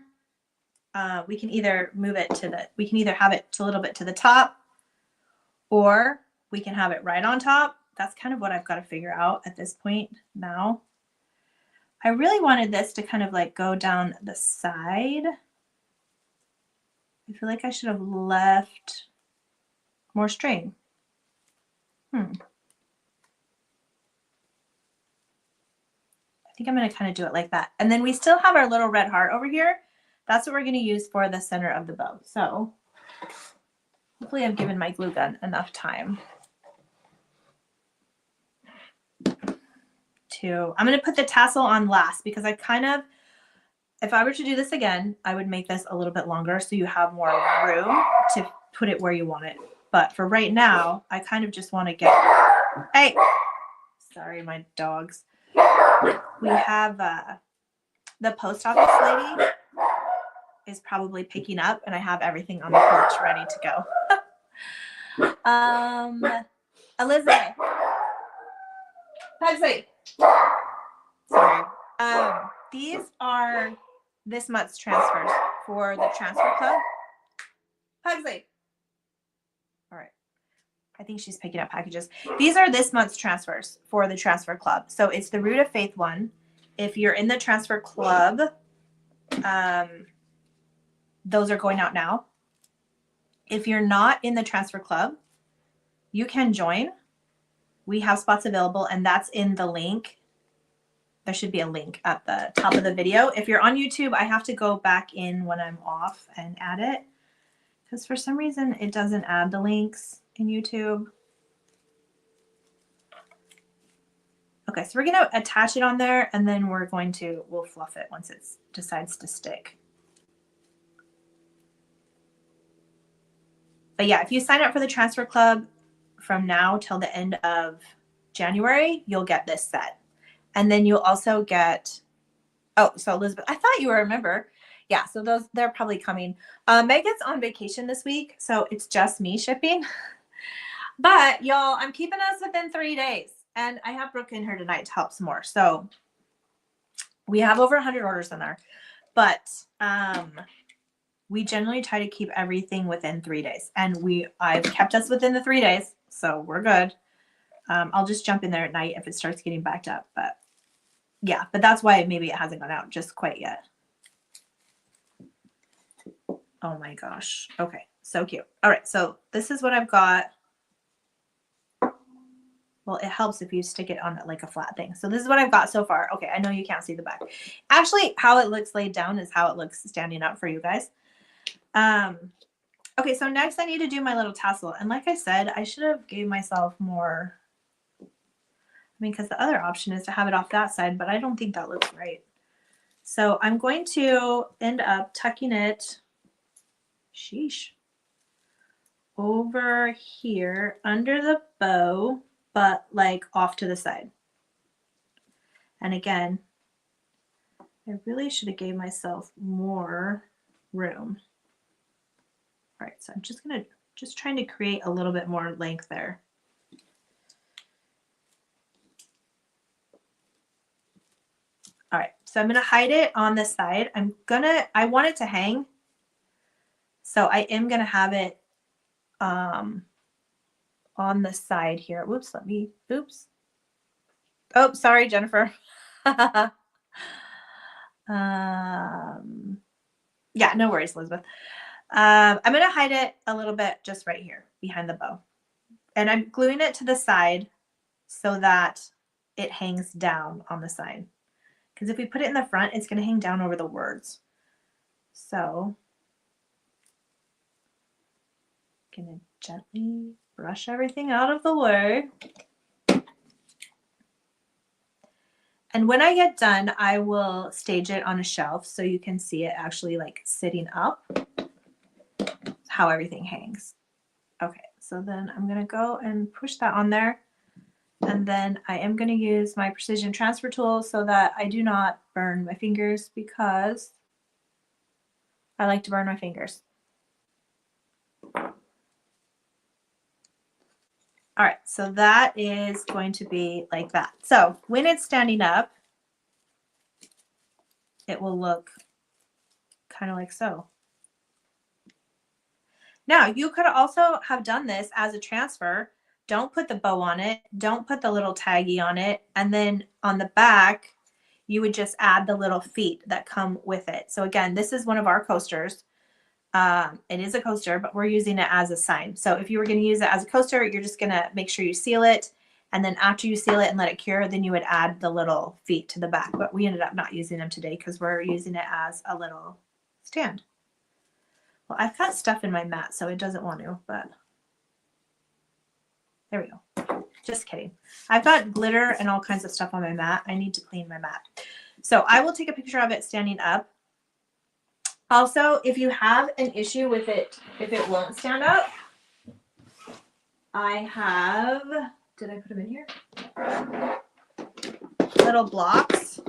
We can either move it to we can either have it a little bit to the top, or we can have it right on top, that's kind of what I've got to figure out at this point now. I really wanted this to kind of like go down the side. I feel like I should have left more string. I think I'm going to kind of do it like that. And then we still have our little red heart over here. That's what we're going to use for the center of the bow. So hopefully I've given my glue gun enough time to, I'm going to put the tassel on last because I kind of, if I were to do this again, I would make this a little bit longer so you have more room to put it where you want it. But for right now, I kind of just want to get, hey, sorry, my dogs. We have the post office lady is probably picking up and I have everything on the porch ready to go. Elizabeth. Pugsley. Sorry. These are this month's transfers for the transfer club. Pugsley. All right. I think she's picking up packages. These are this month's transfers for the transfer club. So it's the Root of Faith one. If you're in the transfer club, those are going out now. If you're not in the transfer club, you can join. We have spots available, and that's in the link. There should be a link at the top of the video. If you're on YouTube, I have to go back in when I'm off and add it because for some reason it doesn't add the links in YouTube. Okay, so we're going to attach it on there and then we'll fluff it once it decides to stick. But yeah, if you sign up for the transfer club from now till the end of January, you'll get this set. And then you'll also get, oh, so Elizabeth, I thought you were a member. Yeah, so they're probably coming. Megan's on vacation this week, so it's just me shipping. But y'all, I'm keeping us within 3 days. And I have Brooke in here tonight to help some more. So we have over 100 orders in there. But we generally try to keep everything within 3 days. And I've kept us within the 3 days, so we're good. I'll just jump in there at night if it starts getting backed up. But yeah, but that's why maybe it hasn't gone out just quite yet. Oh my gosh. Okay, so cute. All right, so this is what I've got. Well, it helps if you stick it on like a flat thing. So this is what I've got so far. Okay, I know you can't see the back. Actually, how it looks laid down is how it looks standing up for you guys. Okay, so next I need to do my little tassel. And like I said, I should have gave myself more. I mean, because the other option is to have it off that side, but I don't think that looks right. So I'm going to end up tucking it, sheesh, over here under the bow, but like off to the side. And again, I really should have gave myself more room. All right, so I'm just trying to create a little bit more length there. All right, so I'm gonna hide it on this side. I want it to hang. So I am gonna have it on the side here. Whoops, oops. Oh, sorry, Jennifer. Yeah, no worries, Elizabeth. I'm gonna hide it a little bit just right here behind the bow. And I'm gluing it to the side so that it hangs down on the side. Because if we put it in the front, it's going to hang down over the words. So I'm going to gently brush everything out of the way. And when I get done, I will stage it on a shelf so you can see it actually like sitting up, how everything hangs. Okay, so then I'm going to go and push that on there. And then I am going to use my precision transfer tool so that I do not burn my fingers because I like to burn my fingers. All right, so that is going to be like that. So when it's standing up, it will look kind of like so. Now, you could also have done this as a transfer, don't put the bow on it, don't put the little taggy on it, and then on the back, you would just add the little feet that come with it. So again, this is one of our coasters. It is a coaster, but we're using it as a sign. So if you were going to use it as a coaster, you're just going to make sure you seal it. And then after you seal it and let it cure, then you would add the little feet to the back. But we ended up not using them today because we're using it as a little stand. Well, I've got stuff in my mat, so it doesn't want to, but there we go. Just kidding. I've got glitter and all kinds of stuff on my mat. I need to clean my mat. So I will take a picture of it standing up. Also, if you have an issue with it, if it won't stand up, I have, did I put them in here? Little blocks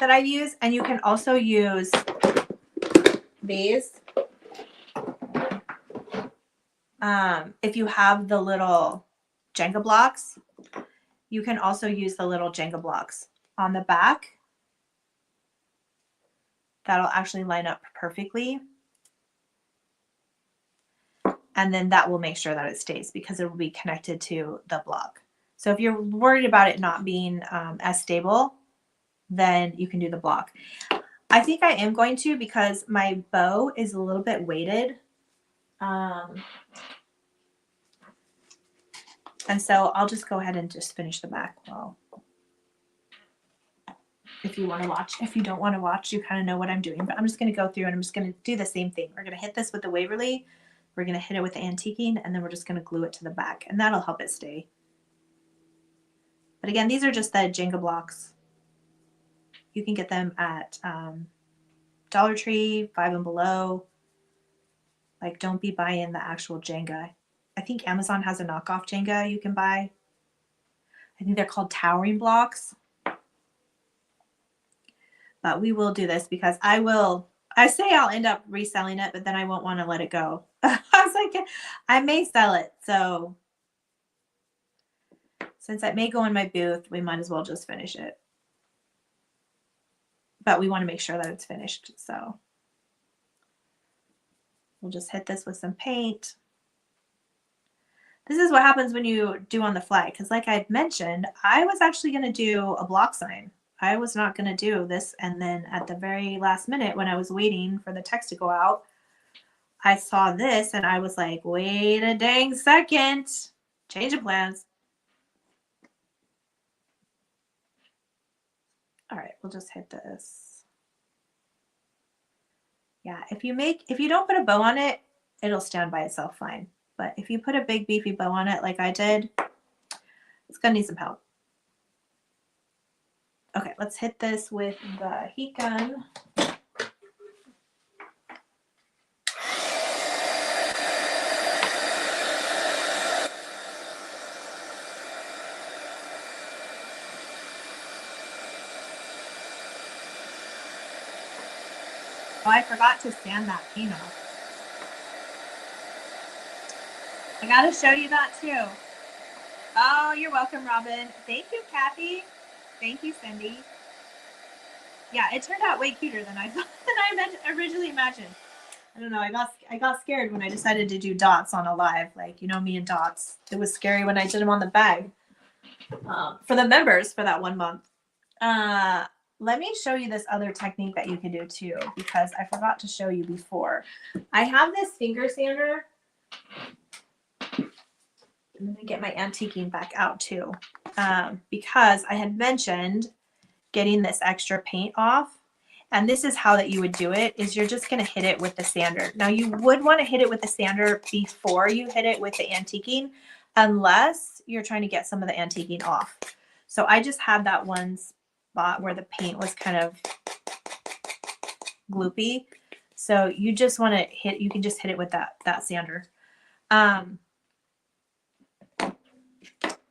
that I use, and you can also use these. If you have the little Jenga blocks, you can also use the little Jenga blocks on the back. That'll actually line up perfectly. And then that will make sure that it stays because it will be connected to the block. So if you're worried about it not being as stable, then you can do the block. I think I am going to because my bow is a little bit weighted. And so I'll just go ahead and just finish the back. Well, if you want to watch, if you don't want to watch, you kind of know what I'm doing, but I'm just going to go through and I'm just going to do the same thing. We're going to hit this with the Waverly. We're going to hit it with the antiquing, and then we're just going to glue it to the back, and that'll help it stay. But again, these are just the Jenga blocks. You can get them at Dollar Tree, Five and Below. Like, don't be buying the actual Jenga. I think Amazon has a knockoff Jenga you can buy. I think they're called towering blocks. But we will do this because I say I'll end up reselling it, but then I won't want to let it go. I was like, I may sell it. So since it may go in my booth, we might as well just finish it. But we want to make sure that it's finished. So we'll just hit this with some paint. This is what happens when you do on the fly. Because like I had mentioned, I was actually going to do a block sign. I was not going to do this. And then at the very last minute, when I was waiting for the text to go out, I saw this and I was like, wait a dang second. Change of plans. All right, we'll just hit this. Yeah, if you don't put a bow on it, it'll stand by itself fine. But if you put a big beefy bow on it like I did, it's going to need some help. Okay, let's hit this with the heat gun. Oh, I forgot to sand that paint off. I got to show you that too. Oh, you're welcome, Robin. Thank you, Kathy. Thank you, Cindy. Yeah, it turned out way cuter than I thought than I originally imagined. I don't know. I got scared when I decided to do dots on a live. Like, you know me and dots. It was scary when I did them on the bag for the members for that 1 month. Let me show you this other technique that you can do too, because I forgot to show you before. I have this finger sander. I'm going to get my antiquing back out too, because I had mentioned getting this extra paint off. And this is how that you would do it, is you're just going to hit it with the sander. Now you would want to hit it with the sander before you hit it with the antiquing, unless you're trying to get some of the antiquing off. So I just had that one spot where the paint was kind of gloopy. So you just want to hit, you can just hit it with that sander.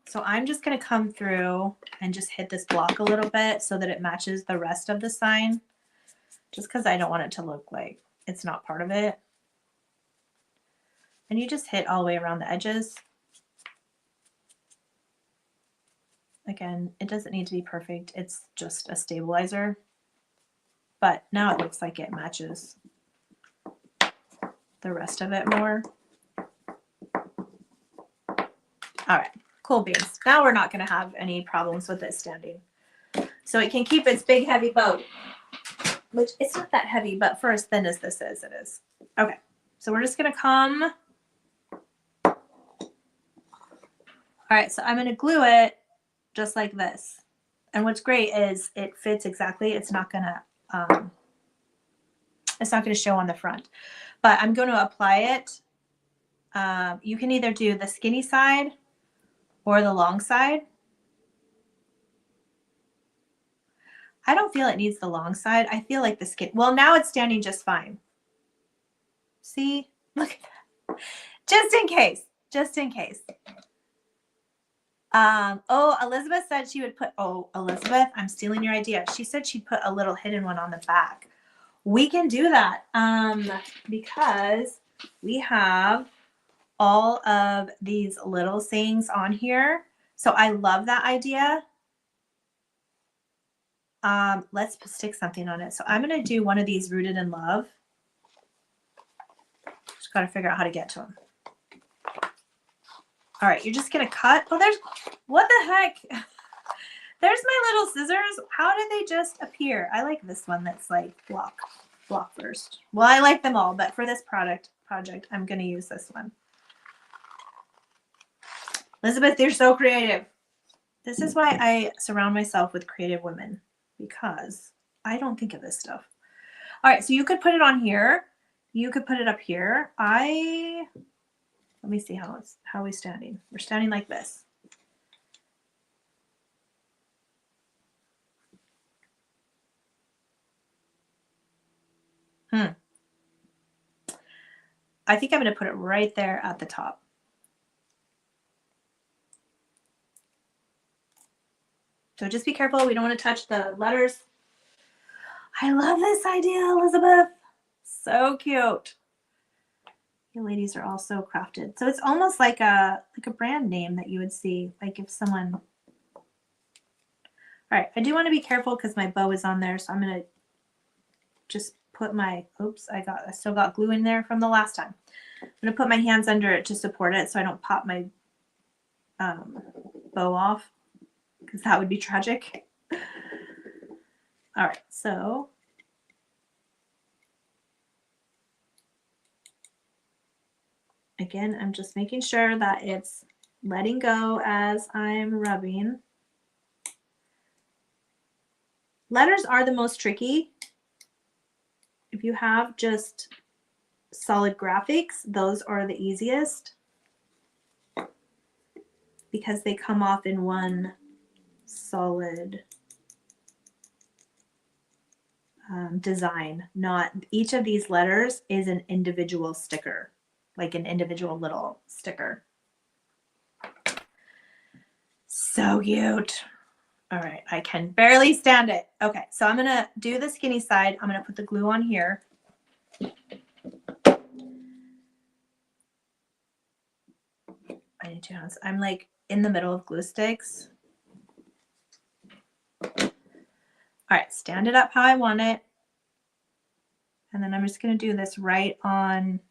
So I'm just going to come through and just hit this block a little bit so that it matches the rest of the sign, just because I don't want it to look like it's not part of it. And you just hit all the way around the edges. Again, it doesn't need to be perfect. It's just a stabilizer. But now it looks like it matches the rest of it more. All right, cool beans. Now we're not going to have any problems with it standing. So it can keep its big heavy bow, which it's not that heavy, but for as thin as this is, it is. Okay, so we're just going to come. All right, so I'm going to glue it just like this. And what's great is it fits exactly. It's not going to show on the front, but I'm going to apply it. You can either do the skinny side or the long side. I don't feel it needs the long side. I feel like the skin, well, now it's standing just fine. See, look at that. Just in case, just in case. Oh, Elizabeth said she would put, oh, Elizabeth, I'm stealing your idea. She said she'd put a little hidden one on the back. We can do that because we have all of these little sayings on here. So I love that idea. Let's stick something on it. So I'm going to do one of these rooted in love. Just got to figure out how to get to them. All right, you're just going to cut. Oh, there's, what the heck? There's my little scissors. How did they just appear? I like this one that's like block first. Well, I like them all, but for this project, I'm going to use this one. Elizabeth, you're so creative. This is why I surround myself with creative women, because I don't think of this stuff. All right, so you could put it on here. You could put it up here. Let me see how are we standing. We're standing like this. I think I'm going to put it right there at the top. So just be careful. We don't want to touch the letters. I love this idea, Elizabeth. So cute. You ladies are all so crafted. So it's almost like a brand name that you would see, like if someone. All right, I do want to be careful because my bow is on there, so I'm going to just put my, oops, I still got glue in there from the last time. I'm going to put my hands under it to support it so I don't pop my bow off, because that would be tragic. All right, so again, I'm just making sure that it's letting go as I'm rubbing. Letters are the most tricky. If you have just solid graphics, those are the easiest because they come off in one solid design. Not each of these letters is an individual sticker, like an individual little sticker. So cute. All right, I can barely stand it. Okay, so I'm gonna do the skinny side. I'm gonna put the glue on here. I need 2 hands. I'm like in the middle of glue sticks. All right, stand it up how I want it. And then I'm just gonna do this right on,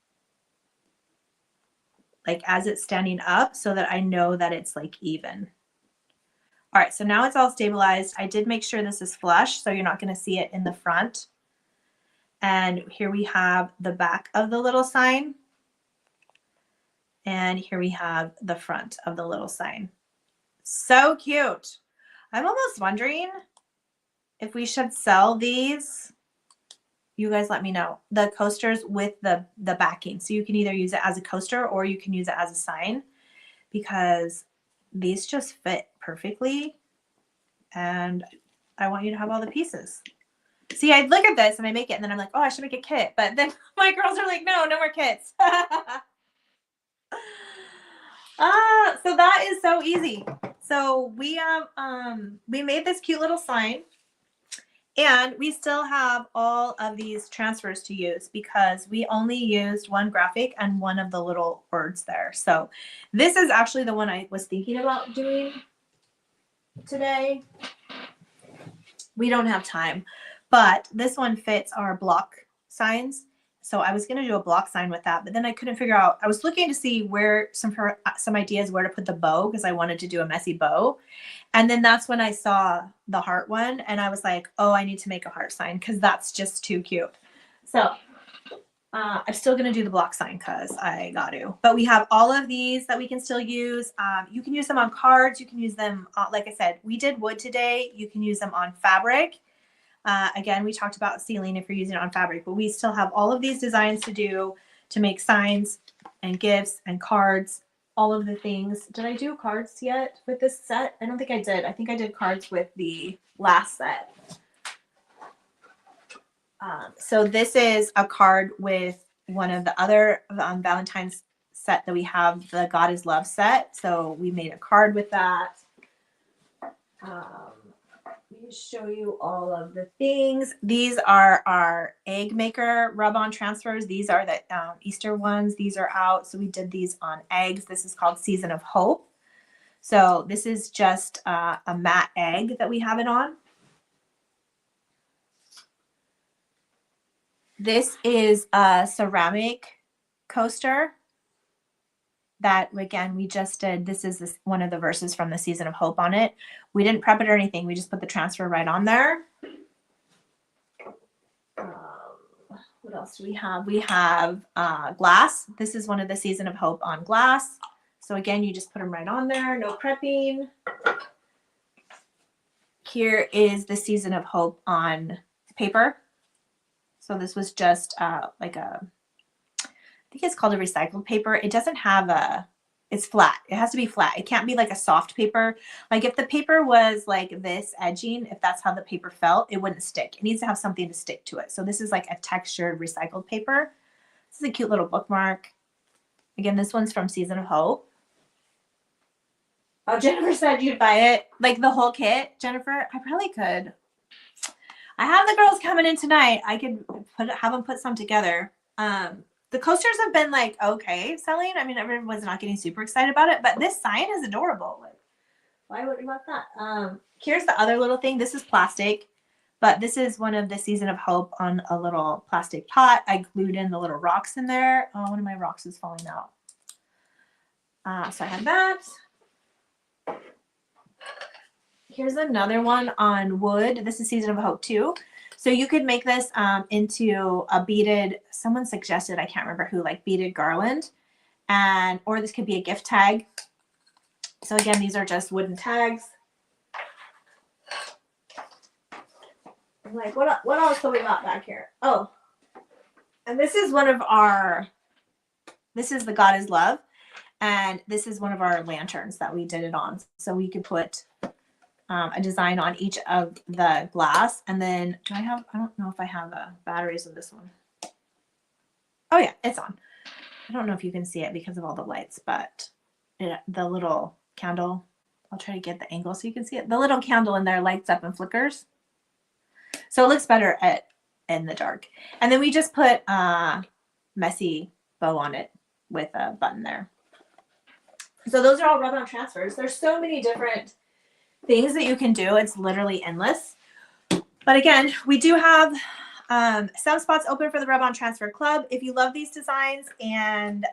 like as it's standing up so that I know that it's like even. All right, so now it's all stabilized. I did make sure this is flush, so you're not gonna see it in the front. And here we have the back of the little sign. And here we have the front of the little sign. So cute. I'm almost wondering if we should sell these. You guys let me know. The coasters with the backing. So you can either use it as a coaster or you can use it as a sign, because these just fit perfectly. And I want you to have all the pieces. See, I look at this and I make it and then I'm like, oh, I should make a kit. But then my girls are like, no more kits. So that is so easy. So we have, we made this cute little sign. And we still have all of these transfers to use because we only used one graphic and one of the little words there. So this is actually the one I was thinking about doing today. We don't have time, but this one fits our block signs So I was going to do a block sign with that, but then I couldn't figure out. I was looking to see where some ideas where to put the bow because I wanted to do a messy bow. And then that's when I saw the heart one and I was like, oh, I need to make a heart sign because that's just too cute. So I'm still going to do the block sign because I got to. But we have all of these that we can still use. You can use them on cards. You can use them, like I said, we did wood today. You can use them on fabric. Again, we talked about sealing if you're using it on fabric, but we still have all of these designs to do to make signs and gifts and cards, all of the things. Did I do cards yet with this set? I don't think I did. I think I did cards with the last set. So this is a card with one of the other Valentine's set that we have, the God is Love set. So we made a card with that. Let me show you all of the things. These are our egg maker rub-on transfers. These are the Easter ones. These are out. So we did these on eggs. This is called Season of Hope. So this is just a matte egg that we have it on. This is a ceramic coaster that, again, we just did. This is one of the verses from the Season of Hope on it. We didn't prep it or anything. We just put the transfer right on there. What else do we have? We have glass. This is one of the Season of Hope on glass. So again, you just put them right on there. No prepping. Here is the Season of Hope on paper. So this was just like a, I think it's called a recycled paper. It doesn't have it's flat. It has to be flat. It can't be like a soft paper. Like if the paper was like this edging, if that's how the paper felt, it wouldn't stick. It needs to have something to stick to it. So this is like a textured recycled paper. This is a cute little bookmark. Again, this one's from Season of Hope. Oh, Jennifer said you'd buy it, like the whole kit. Jennifer, I probably could. I have the girls coming in tonight. I could have them put some together. The coasters have been like, okay, selling. I mean, everyone was not getting super excited about it, but this sign is adorable. Like, why would you want that? Here's the other little thing. This is plastic, but this is one of the Season of Hope on a little plastic pot. I glued in the little rocks in there. Oh, one of my rocks is falling out. So I have that. Here's another one on wood. This is Season of Hope too. So you could make this into a beaded, someone suggested, I can't remember who, like beaded garland. Or this could be a gift tag. So again, these are just wooden tags. I'm like, what else have we got back here? Oh, and this is one of our, this is the God is Love. And this is one of our lanterns that we did it on. So we could put a design on each of the glass. And then I don't know if I have batteries in this one. Oh yeah, it's on. I don't know if you can see it because of all the lights, but the little candle, I'll try to get the angle so you can see it. The little candle in there lights up and flickers. So it looks better in the dark. And then we just put a messy bow on it with a button there. So those are all rub-on transfers. There's so many different things that you can do. It's literally endless. But again, we do have some spots open for the Rub-On Transfer Club. If you love these designs and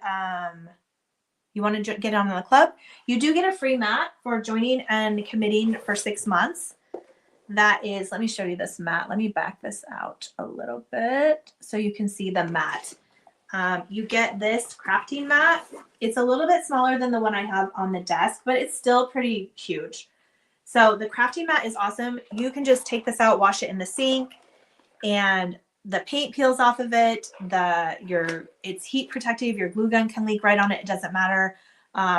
you want to get on the club, you do get a free mat for joining and committing for 6 months. That is, let me show you this mat. Let me back this out a little bit so you can see the mat. You get this crafting mat. It's a little bit smaller than the one I have on the desk, but it's still pretty huge. So the crafting mat is awesome. You can just take this out, wash it in the sink, and the paint peels off of it. It's heat protective. Your glue gun can leak right on it. It doesn't matter.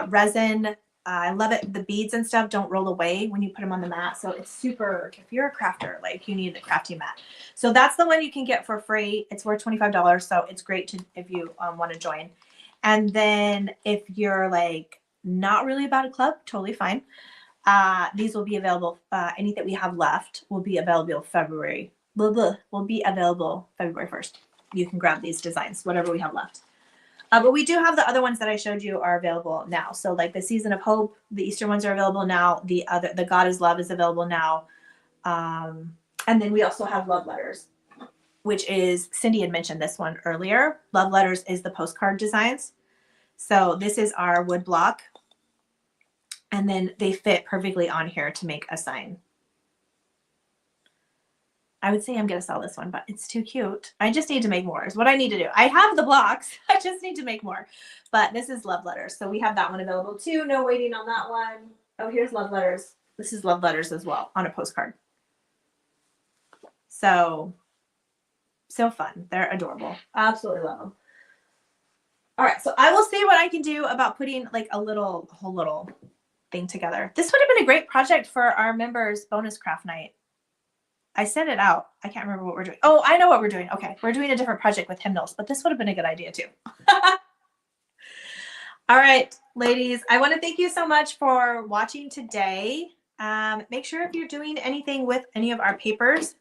Resin, I love it. The beads and stuff don't roll away when you put them on the mat. So it's super, if you're a crafter, like you need the crafting mat. So that's the one you can get for free. It's worth $25. So it's great if you want to join. And then if you're like not really about a club, totally fine. These will be available. Any that we have left will be available February 1st. You can grab these designs, whatever we have left. But we do have the other ones that I showed you are available now. So like the Season of Hope, the Easter ones are available now. The God is Love is available now. And then we also have love letters, which is, Cindy had mentioned this one earlier. Love Letters is the postcard designs. So this is our wood block. And then they fit perfectly on here to make a sign. I would say I'm going to sell this one, but it's too cute. I just need to make more is what I need to do. I have the blocks. I just need to make more. But this is Love Letters. So we have that one available too. No waiting on that one. Oh, here's Love Letters. This is Love Letters as well on a postcard. So fun. They're adorable. Absolutely love them. All right. So I will see what I can do about putting like a whole little thing together. This would have been a great project for our members bonus craft night. I sent it out. I can't remember what we're doing. Oh, I know what we're doing. Okay. We're doing a different project with hymnals, but this would have been a good idea too. All right, ladies, I want to thank you so much for watching today. Make sure if you're doing anything with any of our papers,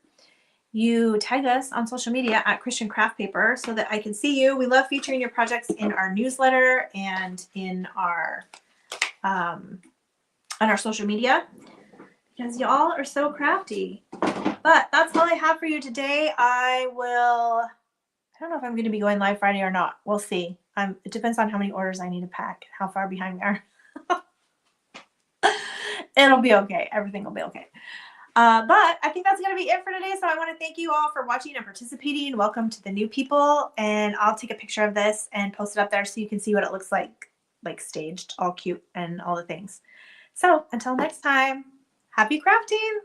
you tag us on social media at Christian Craft Paper so that I can see you. We love featuring your projects in our newsletter and in our on our social media because y'all are so crafty. But that's all I have for you today. I don't know if I'm going to be going live Friday or not. We'll see. It depends on how many orders I need to pack, how far behind we are. It'll be okay. Everything will be okay. But I think that's going to be it for today. So I want to thank you all for watching and participating. Welcome to the new people. And I'll take a picture of this and post it up there so you can see what it looks like staged, all cute and all the things. So until next time, happy crafting.